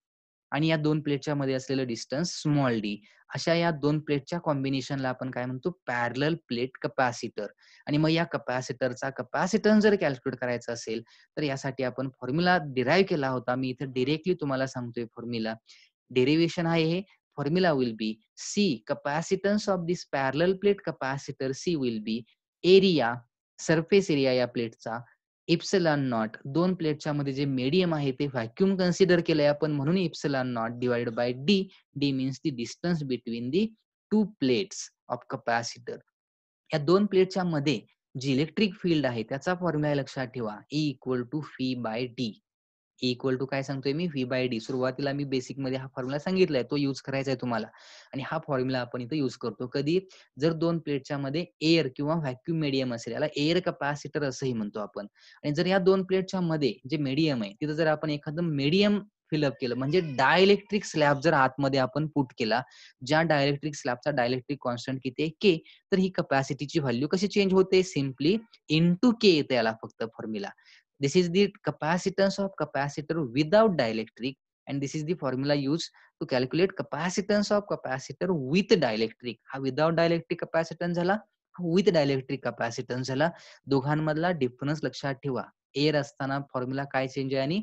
आणि या दोन प्लेटच्या मध्ये असलेलं डिस्टन्स स्मॉल डी. अशा या दोन प्लेटच्या कॉम्बिनेशनला आपण काय म्हणतो, पॅरलल प्लेट कपॅसिटर. आणि मग या कपॅसिटरचा कपॅसिटन्स जर कॅल्क्युलेट करायचा असेल तर यासाठी आपण फॉर्म्युला डिराईव्ह केला होता. मी इथे डिरेक्टली तुम्हाला सांगतोय फॉर्म्युला. डेरिव्हेशन आहे हे. Formula will be C, capacitance of this parallel plate capacitor C will be area, surface area या प्लेटचा इप्सिलॉन नॉट. दोन प्लेटच्या मध्ये जे मीडियम आहे ते व्हॅक्यूम कन्सिडर केलंय आपण म्हणून epsilon not divided by D. D means the distance between the two plates of capacitor. या दोन प्लेटच्या मध्ये जी इलेक्ट्रिक फील्ड आहे त्याचा फॉर्म्युला लक्षात ठेवा, E equal to phi by D. Equal to काय सांगतोय मी, व्ही बाय डी. सुरुवातीला मी बेसिक मध्ये हा फॉर्म्युला सांगितलाय, तो युज करायचा आहे तुम्हाला. आणि हा फॉर्म्युला आपण इथे युज करतो कधी, जर दोन प्लेटच्या मध्ये एअर किंवा व्हॅक्यूम मीडियम असेल, याला एअर कपॅसिटर असंही म्हणतो आपण. आणि जर या दोन प्लेटच्या मध्ये जे मीडियम आहे तिथं जर आपण एखादं मीडियम फिलअप केलं, म्हणजे डायइलेक्ट्रिक स्लॅब जर आतमध्ये आपण पुट केला, ज्या डायइलेक्ट्रिक स्लॅबचा डायइलेक्ट्रिक कॉन्स्टंट किती आहे, के, तर ही कपॅसिटीची व्हॅल्यू कशी चेंज होते, सिम्पली इंटू के येते याला फक्त formula. This is the capacitance of capacitor without dielectric, and this is the formula used to calculate capacitance of capacitor with dielectric. हा without dielectric capacitance झाला, with dielectric capacitance झाला. दोघांमधला difference लक्षात ठेवा. Air असताना फॉर्म्युला काय change आहे आणि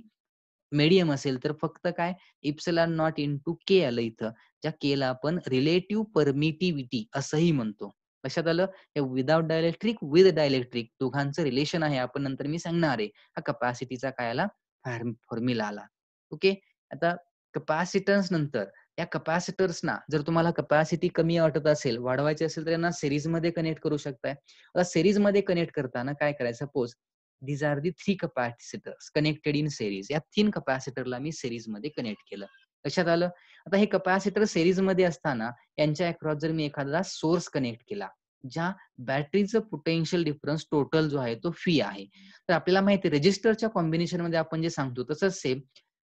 मीडियम असेल तर फक्त काय, इप्सिलॉन नॉट इंटू के आलं इथं. ज्या केला आपण रिलेटिव्ह परमिटिव्हिटी असंही म्हणतो. लक्षात आलं, हे विदाउट डायलेक्ट्रिक विथ डायलेक्ट्रिक दोघांचं रिलेशन आहे, आपण नंतर मी सांगणार आहे. हा कपॅसिटीचा काय आला, फॉर्म्युला आला. ओके. आता कपॅसिटन्स नंतर या कपॅसिटर्सना जर तुम्हाला कपॅसिटी कमी वाटत असेल, वाढवायची असेल तर यांना सिरीज मध्ये कनेक्ट करू शकताय. आता सिरीज मध्ये कनेक्ट करताना काय करायचं, suppose these are the three capacitors connected in series. या तीन कपॅसिटरला मी सेरीज मध्ये कनेक्ट केलं. लक्षात आलं. आता हे कपॅसिटर सेरीज मध्ये असताना यांच्या अक्रॉस जर मी एखादा सोर्स कनेक्ट केला, ज्या बॅटरीचं पोटेन्शियल डिफरन्स टोटल जो आहे तो फी आहे, तर आपल्याला माहिती आहे रेजिस्टरच्या कॉम्बिनेशन मध्ये आपण जे सांगतो तसंच सेम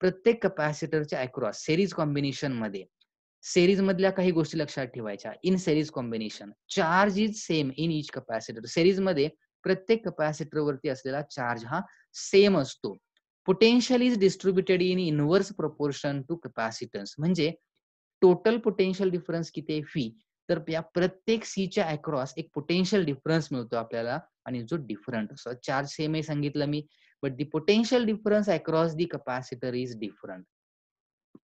प्रत्येक कपॅसिटरच्या अक्रॉस सेरीज कॉम्बिनेशन मध्ये सेरीज मधल्या काही गोष्टी लक्षात ठेवायच्या. In series combination charge is same in each capacitor. Series मध्ये प्रत्येक कपॅसिटर वरती असलेला चार्ज हा सेम असतो. Potential is distributed in inverse proportion to capacitance. म्हणजे टोटल पोटेन्शियल डिफरन्स किती आहे, फी, तर या प्रत्येक सीच्या अक्रॉस एक पोटेन्शियल डिफरन्स मिळतो आपल्याला, आणि जो डिफरंट असतो. चार्ज सेम आहे सांगितलं मी, but the potential difference across the capacitor is different.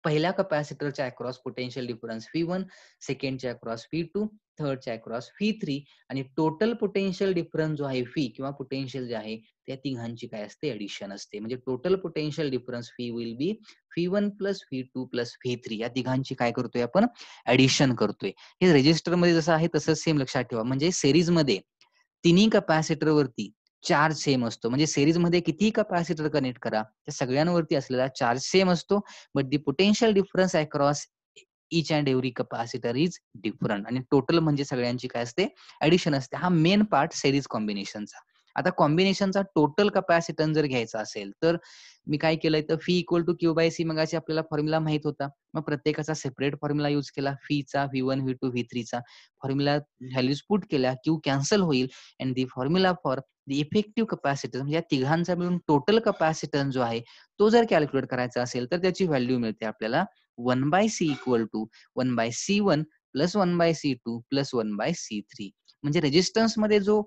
पहिल्या कपॅसिटरच्या अक्रॉस पोटेन्शियल डिफरन्स V1, सेकंडच्या अक्रॉस V2, थर्डच्या अक्रॉस V3, आणि टोटल पोटेन्शियल डिफरन्स जो आहे फी किंवा पोटेन्शियल जे आहे त्या तिघांची काय असते, ऍडिशन असते. म्हणजे total potential difference fee will be V1 plus V2 plus V3. या तिघांची काय करतोय आपण, ऍडिशन करतोय. हे रेजिस्टर मध्ये जसं आहे तसंच सेम लक्षात ठेवा. म्हणजे सेरीज मध्ये तिन्ही कपॅसिटर वरती चार्ज सेम असतो. म्हणजे सेरीज मध्ये किती कपॅसिटर कनेक्ट करा, त्या सगळ्यांवरती असलेला चार्ज सेम असतो, but the potential difference across each and every capacitor is different. आणि टोटल म्हणजे सगळ्यांची काय असते, ऍडिशन असते. हा मेन पार्ट सेरीज कॉम्बिनेशनचा. आता कॉम्बिनेशनचा टोटल कपॅसिटन्स जर घ्यायचा असेल तर मी काय केलंय तर phi equal to Q by C मगाशी आपल्याला फॉर्म्युला माहित होता. मग प्रत्येकाचा सेपरेट फॉर्म्युला यूज केला. फीचा, V1, V2, V3चा फॉर्म्युला व्हॅल्यूज पुट केल्या. क्यू कॅन्सल होईल and the formula for the effective capacitance म्हणजे या तिघांचा मिळून टोटल कपॅसिटन्स जो आहे तो जर कॅल्क्युलेट करायचा असेल तर त्याची व्हॅल्यू मिळते आपल्याला 1/C equal to 1/C1 plus 1/C2 plus 1/C3. म्हणजे रेजिस्टन्स मध्ये जो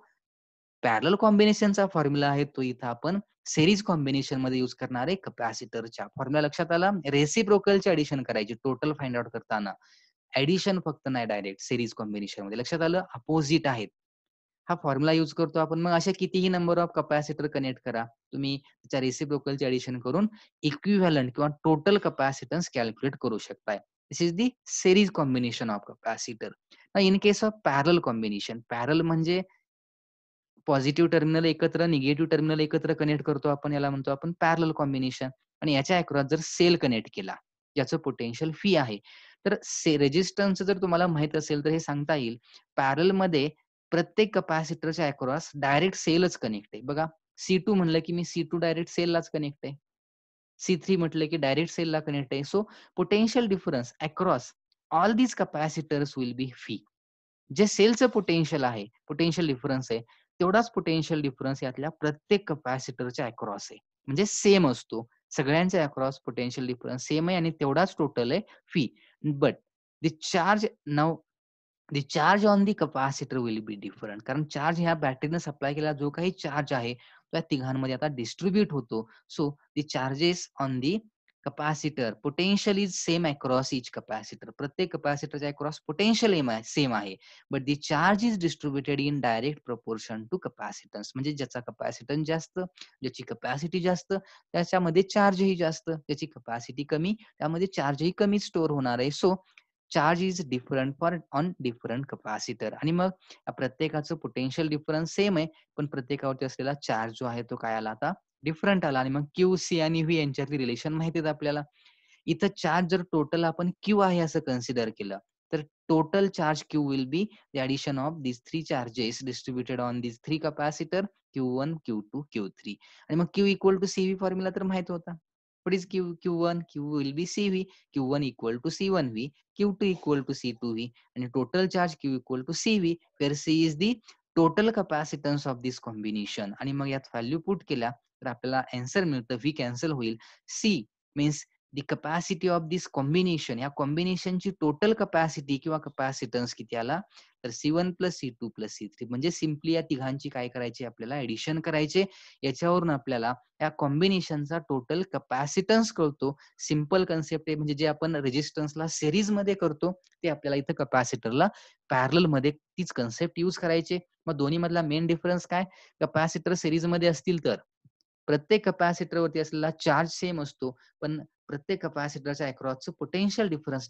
पॅरल कॉम्बिनेशनचा फॉर्म्युला आहे तो इथं आपण सेरीज कॉम्बिनेशन मध्ये युज करणार आहे कपॅसिटरच्या. फॉर्म्युला लक्षात आला. रेसिप्रोकलचे ऍडिशन करायची टोटल फाइंड आउट करताना. ऍडिशन फक्त नाही डायरेक्ट सिरीज कॉम्बिनेशन मध्ये. लक्षात आलं. अपोजिट आहेत. हा फॉर्म्युला यूज करतो आपण. मग अशा कितीही नंबर ऑफ कपॅसिटर कनेक्ट करा तुम्ही त्याच्या रेसिप्रोकलचे ऍडिशन करून इक्विव्हॅलंट किंवा टोटल कपॅसिटन्स कॅल्क्युलेट करू शकताय. This is the series combination of capacitor. In case of parallel combination, parallel म्हणजे पॉझिटिव्ह टर्मिनल एकत्र, निगेटिव्ह टर्मिनल एकत्र कनेक्ट करतो आपण, याला म्हणतो आपण पॅरलल कॉम्बिनेशन. आणि याच्या अक्रॉस जर सेल कनेक्ट केला, ज्याचं पोटेन्शियल फी आहे, तर रेजिस्टन्स जर तुम्हाला माहित असेल तर हे सांगता येईल. पॅरल मध्ये प्रत्येक कपॅसिटरच्या अक्रॉस डायरेक्ट सेलच कनेक्ट आहे. बघा, C2 म्हणलं की मी C2 डायरेक्ट सेललाच कनेक्ट आहे. C3 म्हटलं की डायरेक्ट सेलला कनेक्ट आहे. So potential difference across all these capacitors will be phi. जे सेलचं पोटेन्शियल आहे, पोटेन्शियल डिफरन्स आहे, तेवढाच पोटेन्शियल डिफरन्स यातल्या प्रत्येक कपॅसिटरच्या अक्रॉस आहे. म्हणजे सेम असतो. सगळ्यांच्या अक्रॉस पोटेन्शियल डिफरन्स सेम आहे आणि तेवढाच टोटल आहे fee. But the charge now the charge on the capacitor will be different. कारण चार्ज ह्या बॅटरीनं सप्लाय केलेला जो काही चार्ज आहे, तो या तिघांमध्ये आता डिस्ट्रीब्यूट होतो. So the charges on the capacitor potential is same across each capacitor. प्रत्येक कपॅसिटरच्या अक्रॉस पोटेन्शियल सेम आहे. But the charge is distributed in direct proportion to capacitance. म्हणजे ज्याचा कपॅसिटन्स जास्त, ज्याची कपॅसिटी जास्त, त्याच्यामध्ये चार्जही जास्त. ज्याची कपॅसिटी कमी, त्यामध्ये चार्जही कमी स्टोअर होणार आहे. So charge is different for on different capacitor. आणि मग प्रत्येकाचं पोटेन्शियल डिफरन्स सेम आहे, पण प्रत्येकावरती असलेला चार्ज जो आहे तो काय आला आता डिफरंट आला. आणि मग क्यू, सी आणि व्ही यांच्यातली रिलेशन माहिती आहेत आपल्याला. इथं चार्ज जर टोटल आपण क्यू आहे असं कन्सिडर केलं तर total charge Q will be the addition of these three charges distributed on these three capacitor Q1, Q2, Q3. आणि मग Q equal to CV formula तर माहित होता. What is Q? Q1, Q will be CV, Q1 equal to C1V, Q2 equal to C2V, and total charge Q equal to CV, where C is the total capacitance of this combination. आणि मग यात value put केल्या तर आपल्याला answer मिळतं. V cancel होईल. C means the capacity of this combination. या कॉम्बिनेशनची total capacity किंवा कपॅसिटन्स किती आला तर C1 plus C2 plus C3. म्हणजे सिम्पली या तिघांची काय करायची आपल्याला ऍडिशन करायचे. याच्यावरून आपल्याला या कॉम्बिनेशनचा टोटल कपॅसिटन्स कळतो. सिंपल कन्सेप्ट आहे. म्हणजे जे आपण रेजिस्टन्सला सिरीज मध्ये करतो ते आपल्याला इथं कपॅसिटरला पॅरलल मध्ये तीच कन्सेप्ट युज करायचे. मग दोन्ही मधला मेन डिफरन्स काय, कपॅसिटर सिरीज मध्ये असतील तर प्रत्येक कपॅसिटरवरती असलेला चार्ज सेम असतो, पण प्रत्येक कपॅसिटरच्या अक्रॉसचं पोटेन्शियल डिफरन्स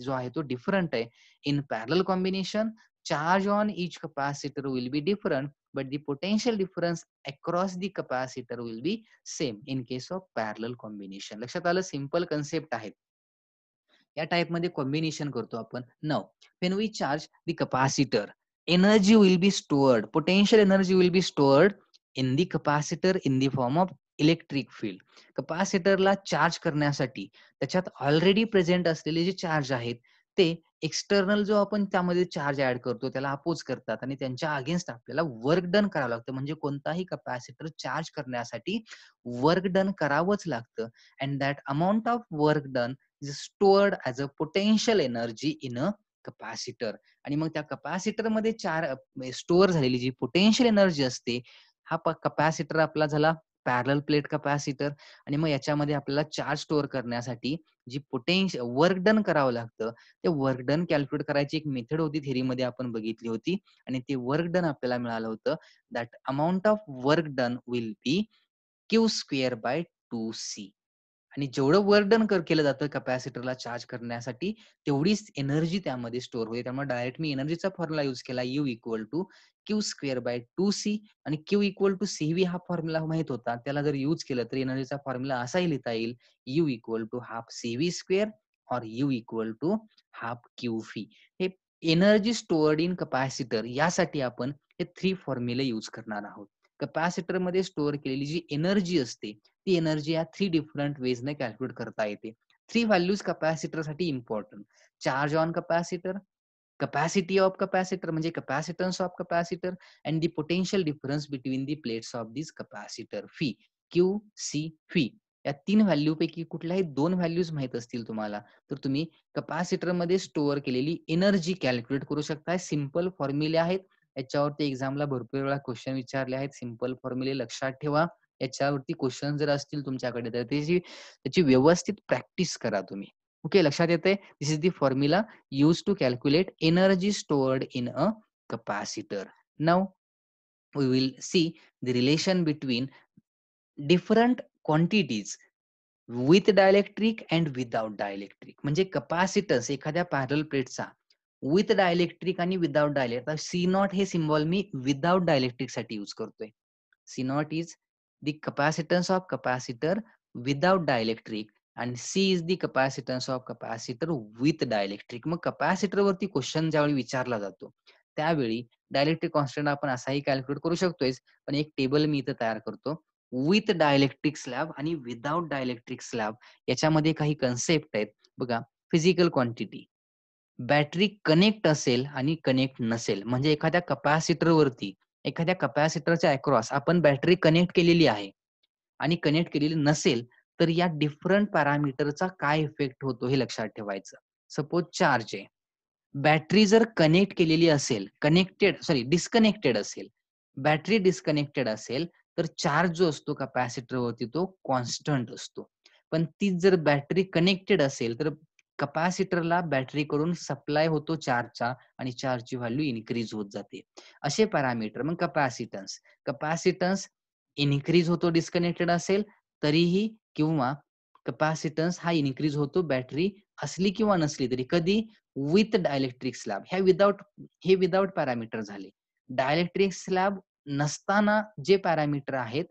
जो आहे तो डिफरंट आहे. In parallel combination charge on each capacitor will be different, but the potential difference across the capacitor will be same in case of parallel combination. लक्षात आलं. सिंपल कन्सेप्ट आहे. या टाइप मध्ये combination करतो आपण. Now when we charge the capacitor, energy will be stored, potential energy will be stored in the capacitor in the form of electric field. कपॅसिटरला charge करण्यासाठी त्याच्यात ऑलरेडी प्रेझेंट असलेले जे चार्ज आहेत ते एक्सटर्नल जो आपण त्यामध्ये चार्ज ऍड करतो त्याला अपोज करतात आणि त्यांच्या अगेन्स्ट आपल्याला वर्क डन करावं लागतं. म्हणजे कोणताही कपॅसिटर चार्ज करण्यासाठी वर्क डन करावंच लागतं. And that amount of work done is stored as a potential energy in a capacitor. आणि मग त्या कपॅसिटर मध्ये स्टोअर झालेली जी पोटेन्शियल एनर्जी असते, हा कपॅसिटर आपला झाला पॅरल प्लेट कपॅसिटर. आणि मग याच्यामध्ये आपल्याला चार्ज स्टोअर करण्यासाठी जी पोटेन्शियल वर्क डन करावं लागतं, ते वर्क डन कॅल्क्युलेट करायची एक मेथड होती, थेरीमध्ये आपण बघितली होती. आणि ते वर्क डन आपल्याला मिळालं होतं. That amount of work done will be Q square by 2C. आणि जेवढं वर्क डन केलं जातं कपॅसिटरला चार्ज करण्यासाठी तेवढीच एनर्जी त्यामध्ये स्टोअर होते. त्यामुळे डायरेक्ट मी एनर्जीचा फॉर्म्युला युज केला, U equal to Q square by 2C. आणि क्यू इक्वल टू CV हा फॉर्म्युला माहित होता. त्याला जर युज केलं तर एनर्जीचा फॉर्म्युला असाही लिहिता येईल, U equal to half CV square or U equal to half QV. हे एनर्जी स्टोअर्ड इन कपॅसिटर यासाठी आपण हे थ्री फॉर्म्युले युज करणार आहोत. कॅपॅसिटर मध्ये स्टोअर केलेली जी एनर्जी असते ती एनर्जी या 3 डिफरंट वेजने कॅल्क्युलेट करता येते. 3 व्हॅल्यूज कॅपॅसिटर साठी important. Charge on capacitor, capacity of capacitor म्हणजे capacitance of capacitor and the potential difference between the plates of this capacitor phi q c phi या 3 value पैकी कुठल्याही 2 व्हॅल्यूज माहित असतील तुम्हाला तर तुम्ही कॅपॅसिटर मध्ये स्टोअर केलेली एनर्जी कॅल्क्युलेट करू शकता. सिंपल फॉर्म्युले आहेत, याच्यावरती एक्झामला भरपूर वेळा क्वेश्चन विचारले आहेत. सिंपल फॉर्म्युले लक्षात ठेवा. याच्यावरती क्वेश्चन जर असतील तुमच्याकडे तर त्याची व्यवस्थित प्रॅक्टिस करा तुम्ही. ओके, लक्षात येते. This is the formula used to calculate energy stored in a capacitor. Now we will see the relation between different quantities with dielectric and without dielectric. म्हणजे कॅपॅसिटन्स एखाद्या पॅरलल प्लेटचा विथ डायलेक्ट्रिक आणि without dielectric. C naught हे symbol मी without dielectric साठी use करतोय. C naught is the capacitance of capacitor without dielectric आणि C is the capacitance of capacitor with dielectric. मग कॅपॅसिटर वरती क्वेश्चन ज्यावेळी विचारला जातो त्यावेळी डायलेक्ट्रिक कॉन्स्टंट आपण असाही कॅल्क्युलेट करू शकतोय, पण एक टेबल मी इथं तयार करतो. विथ डायलेक्ट्रिक स्लॅब आणि विदाउट डायलेक्ट्रिक स्लॅब याच्यामध्ये काही कन्सेप्ट आहेत बघा. फिजिकल क्वांटिटी, बॅटरी कनेक्ट असेल आणि कनेक्ट नसेल, म्हणजे एखाद्या कॅपॅसिटर वरती एखाद्या कॅपॅसिटरच्या अक्रॉस आपण बॅटरी कनेक्ट केलेली आहे आणि कनेक्ट केलेली नसेल तर या डिफरंट पॅरामीटरचा काय इफेक्ट होतो हे लक्षात ठेवायचं. सपोज चार्ज आहे, बॅटरी जर कनेक्ट केलेली असेल, डिस्कनेक्टेड असेल, बॅटरी डिस्कनेक्टेड असेल तर चार्ज जो असतो कॅपॅसिटर वरती तो कॉन्स्टंट असतो. पण तीच जर बॅटरी कनेक्टेड असेल तर कॅपॅसिटरला बॅटरीकडून सप्लाय होतो चार्जचा आणि चार्जची व्हॅल्यू इन्क्रीज होत जाते. असे पॅरामीटर. मग कॅपॅसिटन्स इन्क्रीज होतो डिस्कनेक्टेड असेल तरीही, किंवा कॅपॅसिटन्स हा इन्क्रीज होतो बॅटरी असली किंवा नसली तरी. कधी? With dielectric slab. हे विदाउट पॅरामीटर झाले. डायलेक्ट्रिक स्लॅब नसताना जे पॅरामीटर आहेत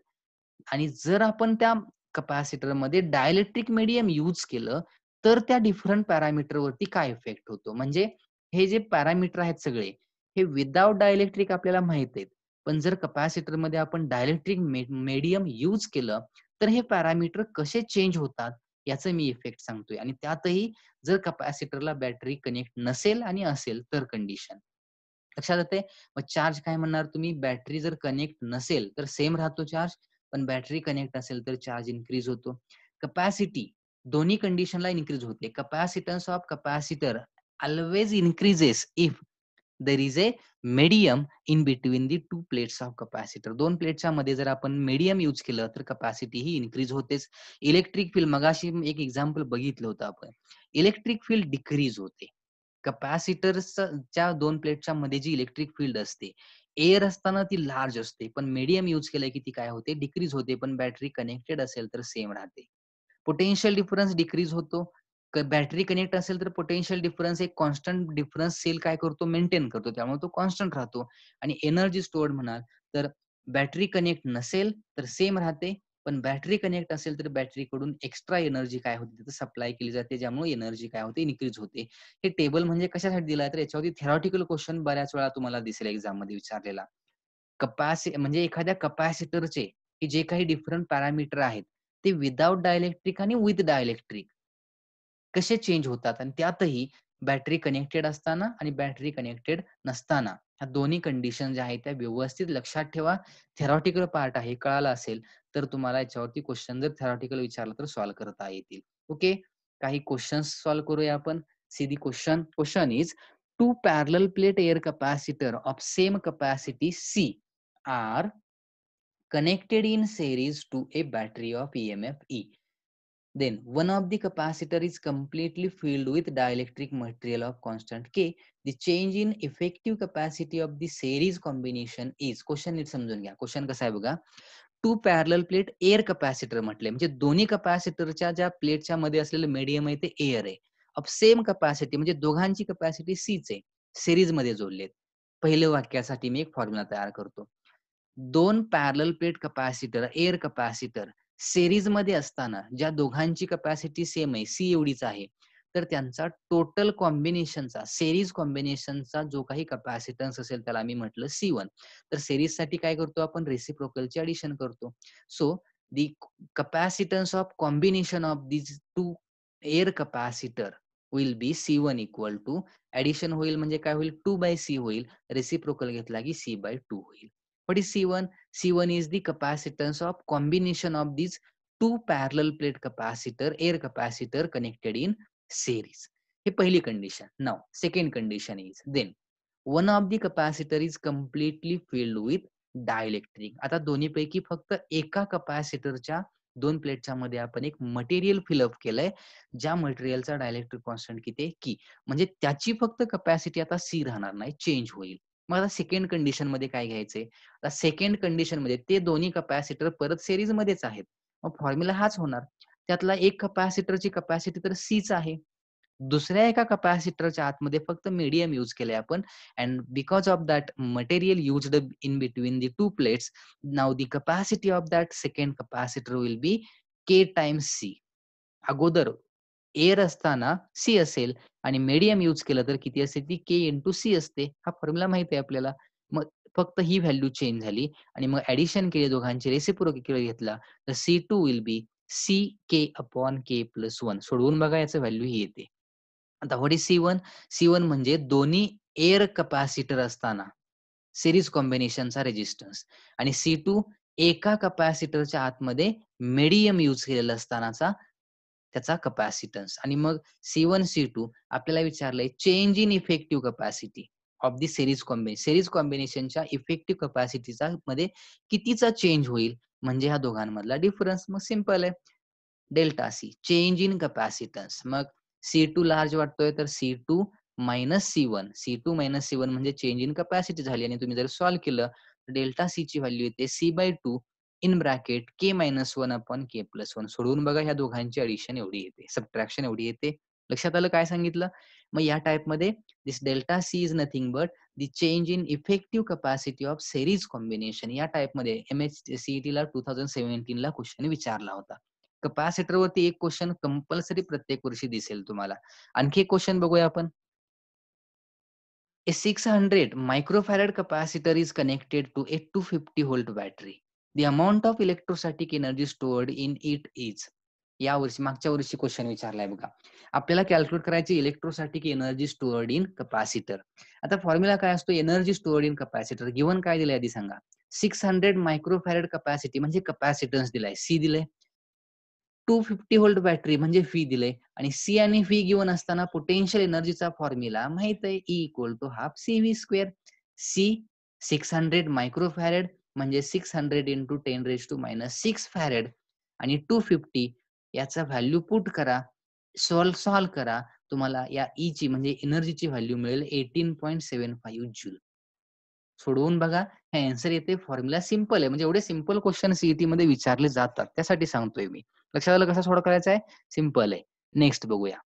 आणि जर आपण त्या कॅपॅसिटर मध्ये डायलेक्ट्रिक मीडियम यूज केलं तर त्या डिफरंट पॅरामीटर वरती काय इफेक्ट होतो. म्हणजे हे जे पॅरामीटर आहेत सगळे हे विदाउट डायलेक्ट्रिक आपल्याला माहित आहेत, पण जर कॅपॅसिटर मध्ये आपण डायलेक्ट्रिक मीडियम यूज केलं तर हे पॅरामीटर कसे चेंज होतात याचं मी इफेक्ट सांगतोय. आणि त्यातही जर कॅपॅसिटरला बॅटरी कनेक्ट नसेल आणि असेल तर कंडिशन. लक्षात येते. मग चार्ज काय म्हणणार तुम्ही? बॅटरी जर कनेक्ट नसेल तर सेम राहतो चार्ज, पण बॅटरी कनेक्ट असेल तर चार्ज इन्क्रीज होतो. कॅपॅसिटी दोन्ही कंडिशनला इन्क्रीज होते. Capacitance of capacitor always increases if there is a medium in between the two plates of capacitor. दोन प्लेटच्या मध्ये जर आपण मीडियम यूज केलं तर कॅपॅसिटी ही इन्क्रीज होतेच. इलेक्ट्रिक फील्ड मगाशी एक एक्झाम्पल बघितलं होतं आपण. इलेक्ट्रिक फील्ड डिक्रीज होते. कॅपॅसिटरच्या दोन प्लेटच्या मध्ये जी इलेक्ट्रिक फील्ड असते एअर असताना ती लार्ज असते, पण मीडियम यूज केलं की ती काय होते? डिक्रीज होते. पण बॅटरी कनेक्टेड असेल तर सेम राहते. पोटेन्शियल डिफरन्स डिक्रीज होतो. बॅटरी कनेक्ट असेल तर पोटेन्शियल डिफरन्स एक कॉन्स्टंट डिफरन्स सेल काय करतो? मेंटेन करतो, त्यामुळे तो कॉन्स्टंट राहतो. आणि एनर्जी स्टोअर्ड म्हणाल तर बॅटरी कनेक्ट नसेल तर सेम राहते, पण बॅटरी कनेक्ट असेल तर बॅटरीकडून एक्स्ट्रा एनर्जी काय होते? तिथे सप्लाय केली जाते, ज्यामुळे एनर्जी काय होते? इन्क्रीज होते. हे टेबल म्हणजे कशासाठी दिलाय तर याच्यावरती थेरॉटिकल क्वेश्चन बऱ्याच वेळा तुम्हाला दिसेल एक्झाम मध्ये विचारलेला. म्हणजे एखाद्या कॅपॅसिटरचे की जे काही डिफरंट पॅरामीटर आहेत ते विदाउट डायलेक्ट्रिक आणि विथ डायलेक्ट्रिक कसे चेंज होतात, आणि त्यातही बॅटरी कनेक्टेड असताना आणि बॅटरी कनेक्टेड नसताना. ह्या दोन्ही कंडिशन ज्या आहेत त्या व्यवस्थित लक्षात ठेवा. थेरॉटिकल पार्ट आहे, कळाला असेल तर तुम्हाला याच्यावरती क्वेश्चन जर थेरॉटिकल विचारला तर सॉल्व्ह करता येतील. ओके, काही क्वेश्चन्स सॉल्व्ह करूया आपण. See the question is two parallel plate air capacitor of same capacity C are connected in series to a battery of EMF E. Then one of the capacitor is completely filled with dielectric material of constant K. The change in effective capacity of the series combination is. Question नीट समजून घ्या. Question कसा आहे बघा. Two parallel plate air capacitor म्हटले म्हणजे दोन्ही कॅपॅसिटरच्या ज्या प्लेटच्या मध्ये असलेलं मीडियम आहे ते एअर आहे. ऑफ सेम कॅपॅसिटी म्हणजे दोघांची कॅपॅसिटी सीच आहे, सिरीज मध्ये जोडलेत. पहिल्या वाक्यासाठी मी एक फॉर्म्युला तयार करतो. दोन parallel plate capacitor air capacitor series मध्ये असताना ज्या दोघांची कॅपॅसिटी सेम आहे, सी एवढीच आहे, तर त्यांचा टोटल कॉम्बिनेशनचा सेरीज कॉम्बिनेशनचा जो काही कपॅसिटन्स असेल त्याला आम्ही म्हटलं C1. तर सेरीज साठी काय करतो आपण रेसिप्रोकलचे ऍडिशन करतो. So the capacitance of combination of these two air capacitor will be C1 equal to addition होईल म्हणजे काय होईल 2/C होईल रेसिप्रोकल घेतला की C/2 होईल. What is C1? C1 is the capacitance of combination of these two parallel plate capacitor air capacitor connected in series. हे पहिली condition. Now second condition is then one of the capacitor is completely filled with dielectric. आता दोन्हीपैकी फक्त एका कपॅसिटरच्या दोन प्लेटच्या मध्ये आपण एक मटेरियल फिलअप केलंय ज्या मटेरियलचा डायइलेक्ट्रिक कॉन्स्टंट किती आहे की म्हणजे त्याची फक्त कपॅसिटी आता सी राहणार नाही चेंज होईल. मग आता सेकंड कंडिशन मध्ये काय घ्यायचंय आता सेकंड कंडिशन मध्ये ते दोन्ही कपॅसिटर परत सिरीज मध्येच आहेत मग फॉर्म्युला हाच होणार त्यातला एक कपॅसिटरची कपॅसिटी तर सीच आहे दुसऱ्या एका कपॅसिटरच्या आतमध्ये फक्त मीडियम यूज केलंय आपण and because of that material used in between the two plates now the capacity of that second capacitor will be K times C. अगोदर एअर असताना सी असेल आणि मीडियम यूज केलं तर किती असते ती के इंटू सी असते हा फॉर्म्युला माहिती आहे आपल्याला मग फक्त ही व्हॅल्यू चेंज झाली आणि मग ऍडिशन केले दोघांचे रेसिप्रोकल घेतला तर C2 will be C K upon K plus 1 सोडवून बघा याचं व्हॅल्यू ही येते. आता व्हॉट इज C1? C1 म्हणजे दोन्ही एअर कपॅसिटर असताना सिरीज कॉम्बिनेशनचा रेजिस्टन्स आणि C2 एका कपॅसिटरच्या आतमध्ये मीडियम यूज केलेला असतानाचा त्याचा कपॅसिटन्स आणि मग C1 C2 आपल्याला विचारलंय change in effective capacity of the series कॉम्बिनेशनच्या इफेक्टिव्ह कपॅसिटीचा मध्ये कितीचा चेंज होईल म्हणजे ह्या दोघांमधला डिफरन्स मग सिंपल आहे delta C change in capacitance मग C2 लार्ज वाटतोय तर C2 मायनस C1 म्हणजे चेंज इन कपॅसिटी झाली आणि तुम्ही जर सॉल्व्ह केलं तर डेल्टा सी ची व्हॅल्यू येते C/2 in bracket K-1 upon K+1 सोडवून बघा ह्या दोघांची ऍडिशन एवढी येते सबट्रॅक्शन एवढी येते लक्षात आलं काय सांगितलं मग या टाइप मध्ये this delta C is nothing but the change in effective capacity of series combination या टाइप मध्ये MHCET ला 2017 ला क्वेश्चन विचारला होता कपॅसिटर वरती एक क्वेश्चन कंपल्सरी प्रत्येक वर्षी दिसेल तुम्हाला आणखी एक क्वेश्चन बघूया आपण A 600 microfarad capacitor is connected to a 250 volt battery. The amount of electrostatic energy stored in it is या वर्षी मागच्या वर्षी क्वेश्चन विचारलाय बघा आपल्याला कॅल्क्युलेट करायची electrostatic energy stored in capacitor आता फॉर्म्युला काय असतो energy stored in capacitor given काय दिलंय आधी सांगा 600 मायक्रोफॅरेड कपॅसिटी म्हणजे कपॅसिटन्स दिलाय सी दिलंय 250 व्होल्ट बॅटरी म्हणजे फी दिले आणि सी आणि फी गिवन असताना पोटेन्शियल एनर्जीचा फॉर्म्युला माहित आहे E equal to half CV square C 600 microfarad म्हणजे 600 इंटू 10⁻⁻6 फॅरेड आणि 250 याचा व्हॅल्यू पुट करा सॉल्व करा तुम्हाला या E ची म्हणजे एनर्जीची व्हॅल्यू मिळेल 18.75 जूल सोडवून बघा हे आन्सर येते फॉर्म्युला सिंपल आहे म्हणजे एवढे सिंपल क्वेश्चन सीईटी मध्ये विचारले जातात त्यासाठी सांगतोय मी लक्षात आलं कसं सोडव करायचं आहे सिंपल आहे नेक्स्ट बघूया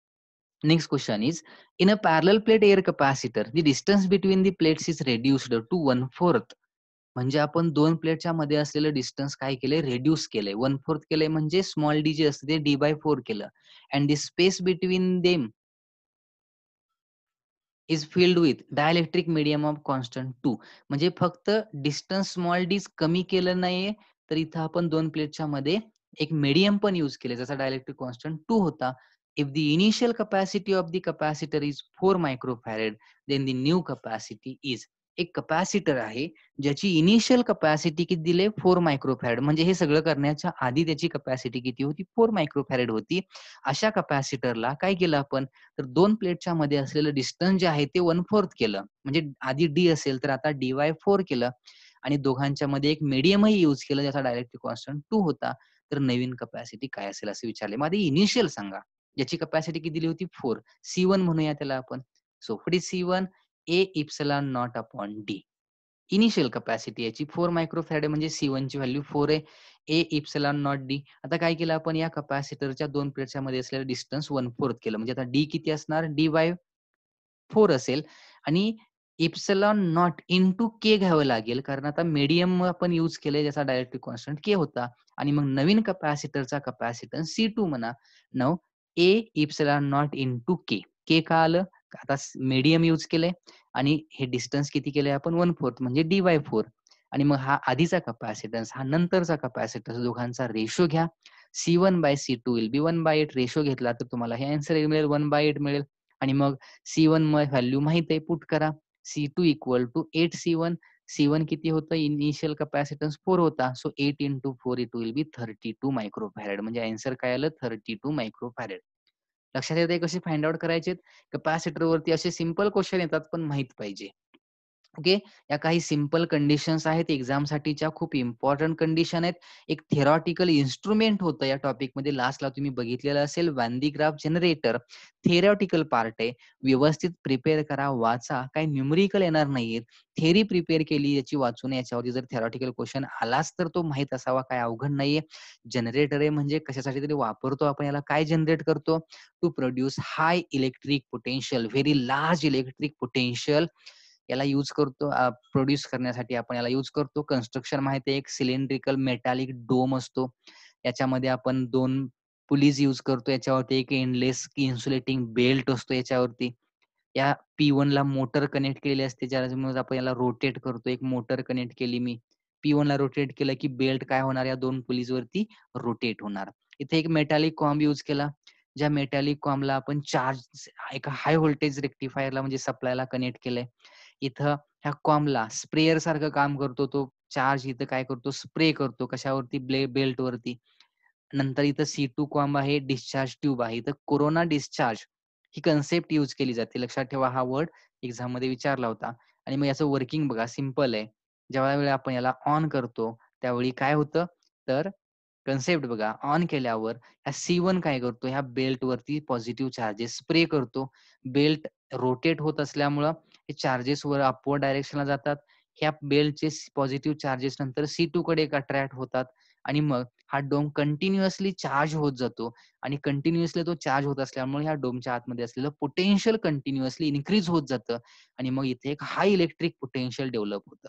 next question is in a parallel plate air capacitor the distance between the plates is reduced to 1/4 म्हणजे आपण दोन प्लेटच्या मध्ये असलेलं डिस्टन्स काय केलंय रेड्यूस केलंय 1/4 केलंय म्हणजे स्मॉल डी जे असते ते D/4 केलं and the space between them is filled with dielectric medium of constant 2 म्हणजे फक्त डिस्टन्स स्मॉल डीज कमी केलं नाहीये तर इथं आपण दोन प्लेटच्या मध्ये एक मीडियम पण यूज केले जसा डायइलेक्ट्रिक कॉन्स्टंट 2 होता if the initial capacity of the capacitor is 4 microfarad then the new capacity is एक कपॅसिटर आहे ज्याची इनिशियल कपॅसिटी किती दिले 4 मायक्रोफॅरेड म्हणजे हे सगळं करण्याच्या आधी त्याची कपॅसिटी किती होती 4 मायक्रोफॅरेड होती अशा कपॅसिटरला काय केलं आपण तर दोन प्लेटच्या मध्ये असलेलं डिस्टन्स जे आहे ते 1/4 केलं म्हणजे आधी डी असेल तर आता D/4 केलं आणि दोघांच्या मध्ये एक मीडियमही यूज केलं ज्याचा डायरेक्ट कॉन्स्टंट 2 होता तर नवीन कपॅसिटी काय असेल असं विचारले मग आधी इनिशियल सांगा ज्याची कपॅसिटी किती दिली होती 4 C1 म्हणूया त्याला आपण so what is C1 A epsilon not upon D initial capacity याची 4 मायक्रोफॅरेड म्हणजे C1 ची व्हॅल्यू 4 आहे ए इप्सिलॉन नॉट डी आता काय केलं आपण या कपॅसिटरच्या दोन प्लेटच्या मध्ये असलेलं डिस्टन्स 1/4 केलं म्हणजे आता डी किती असणार D/4 असेल आणि इप्सिलॉन नॉट इंटू के घ्यावं लागेल कारण आता मीडियम आपण यूज केलंय ज्याचा डायरेक्ट कॉन्स्टंट के होता आणि मग नवीन कपॅसिटरचा कपॅसिटन्स C2 म्हणा नव ए इप्सिलॉन नॉट इंटू के. के का आलं? आता मीडियम यूज केलंय आणि हे डिस्टन्स किती केलंय आपण 1/4 म्हणजे dy4. आणि मग हा आधीचा कॅपॅसिटन्स, हा नंतरचा कॅपॅसिटन्स, दोघांचा रेशो घ्या. C1/C2 will be 1/8. रेशो घेतला तर तुम्हाला हे आन्सर मिळेल 1/8 मिळेल. आणि मग C1 व्हॅल्यू माहित आहे, पुट करा. C2 equal to 8C1. C1 किती होतं? इनिशियल कॅपॅसिटन्स 4 होता. So 8 into 4 it will be 32 microfarad. म्हणजे आन्सर काय आलं? 32 मायक्रोफॅरेड. लक्षात येतंय कसे फाइंड आउट करायचे? कॅपॅसिटरवरती असे सिंपल क्वेश्चन येतात, पण माहित पाहिजे. ओके. या काही सिंपल कंडिशन्स आहेत एक्झामसाठीच्या, खूप इम्पॉर्टंट कंडिशन आहेत. एक थेरॉटिकल इन्स्ट्रुमेंट होतं या टॉपिकमध्ये, लास्टला तुम्ही बघितलेलं असेल, van D graph generator. Theoretical part आहे. व्यवस्थित प्रिपेअर करा, वाचा. काही न्यूमरिकल येणार नाहीये. थेरी प्रिपेअर केली, याची वाचून याच्यावरती जर थेरॉटिकल क्वेश्चन आलाच तर तो माहित असावा, काय अवघड नाहीये. जनरेटर आहे म्हणजे कशासाठी तरी वापरतो आपण याला. काय जनरेट करतो? To produce high electric potential, very large electric potential याला यूज करतो. प्रोड्यूस करण्यासाठी आपण याला यूज करतो. कन्स्ट्रक्शन माहिती आहे, एक सिलेंड्रिकल मेटॅलिक डोम असतो. याच्यामध्ये आपण 2 पुलीज यूज करतो. याच्यावरती एक एंडलेस इन्सुलेटिंग बेल्ट असतो याच्यावरती. या P1 ला मोटर कनेक्ट केलेली असते, ज्यामुळे आपण याला रोटेट करतो. एक मोटर कनेक्ट केली मी. P1 ला रोटेट केलं की बेल्ट काय होणार? या 2 पुलीजवरती रोटेट होणार. इथे एक मेटॅलिक कॉम्ब यूज केला. ज्या मेटॅलिक कॉम्बला आपण चार्ज एका हाय व्होल्टेज रेक्टिफायरला म्हणजे सप्लायला कनेक्ट केलंय. इथं ह्या कॉम्बला स्प्रेअर सारखं काम करतो. तो चार्ज इथं काय करतो? स्प्रे करतो. कशावरती? बेल्ट वरती. नंतर इथं C2 कॉम्ब आहे, डिस्चार्ज ट्यूब आहे. इथं कोरोना डिस्चार्ज ही कन्सेप्ट यूज केली जाते. लक्षात ठेवा, हा वर्ड एक्झाम मध्ये विचारला होता. आणि मग याचं वर्किंग बघा, सिंपल आहे. ज्यावेळी आपण याला ऑन करतो त्यावेळी काय होतं? तर कन्सेप्ट बघा, ऑन केल्यावर ह्या C1 काय करतो? ह्या बेल्ट वरती पॉझिटिव्ह चार्जेस स्प्रे करतो. बेल्ट रोटेट होत असल्यामुळं हे चार्जेस वर अपवर्ड डायरेक्शनला जातात. ह्या बेल्टचे पॉझिटिव्ह चार्जेस नंतर C2 कडे अट्रॅक्ट होतात. आणि मग हा डोम कंटिन्युअसली चार्ज होत जातो. आणि कंटिन्युअसली तो चार्ज होत असल्यामुळे ह्या डोमच्या आतमध्ये असलेलं पोटेन्शियल कंटिन्युअसली इन्क्रीज होत जातं. आणि मग इथे एक हाय इलेक्ट्रिक पोटेन्शियल डेव्हलप होतं.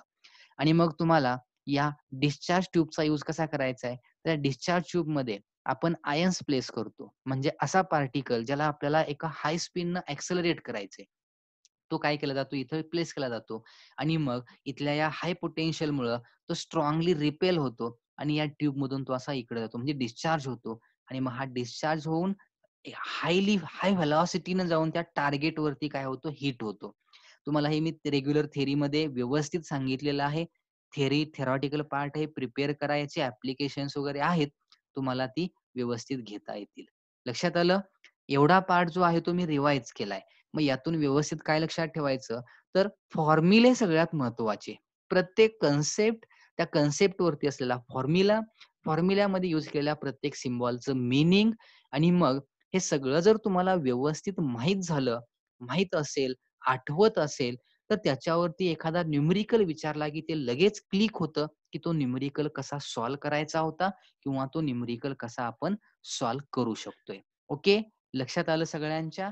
आणि मग तुम्हाला या डिस्चार्ज ट्यूबचा यूज कसा करायचा आहे? तर डिस्चार्ज ट्यूबमध्ये आपण आयन्स प्लेस करतो. म्हणजे असा पार्टिकल ज्याला आपल्याला एका हाय स्पीडनं ॲक्सेलरेट करायचंय. तो काय केला जातो? इथं प्लेस केला जातो. आणि मग इथल्या या हाय पोटेन्शियलमुळं तो स्ट्रॉंगली रिपेल होतो. आणि या ट्यूबमधून तो असा इकडे जातो, म्हणजे डिस्चार्ज होतो. आणि मग हा डिस्चार्ज होऊन हाय व्हेलॉसिटीनं जाऊन त्या टार्गेट वरती काय होतो? हिट होतो. तुम्हाला हे मी रेग्युलर थेरीमध्ये व्यवस्थित सांगितलेलं आहे. थेरॉटिकल पार्ट आहे, प्रिपेअर करा. याचे ॲप्लिकेशन्स वगैरे आहेत. तुम्हाला ती व्यवस्थित घेता येतील. लक्षात आलं? एवढा पार्ट जो आहे तो मी रिवाइज केलाय. मग यातून व्यवस्थित काय लक्षात ठेवायचं? तर फॉर्म्युले सगळ्यात महत्त्वाचे. प्रत्येक कन्सेप्ट, त्या कन्सेप्ट वरती असलेला फॉर्म्युला, फॉर्म्युल्यामध्ये यूज केलेल्या प्रत्येक सिम्बॉलचं मीनिंग. आणि मग हे सगळं जर तुम्हाला व्यवस्थित माहीत झालं, माहीत असेल, आठवत असेल, तर त्याच्यावरती एखादा न्यूमेरिकल विचारला की ते लगेच क्लिक होतं, की तो न्यूमेरिकल कसा सॉल्व्ह करायचा होता किंवा तो न्यूमेरिकल कसा आपण सॉल्व्ह करू शकतोय. ओके? लक्षात आलं सगळ्यांच्या?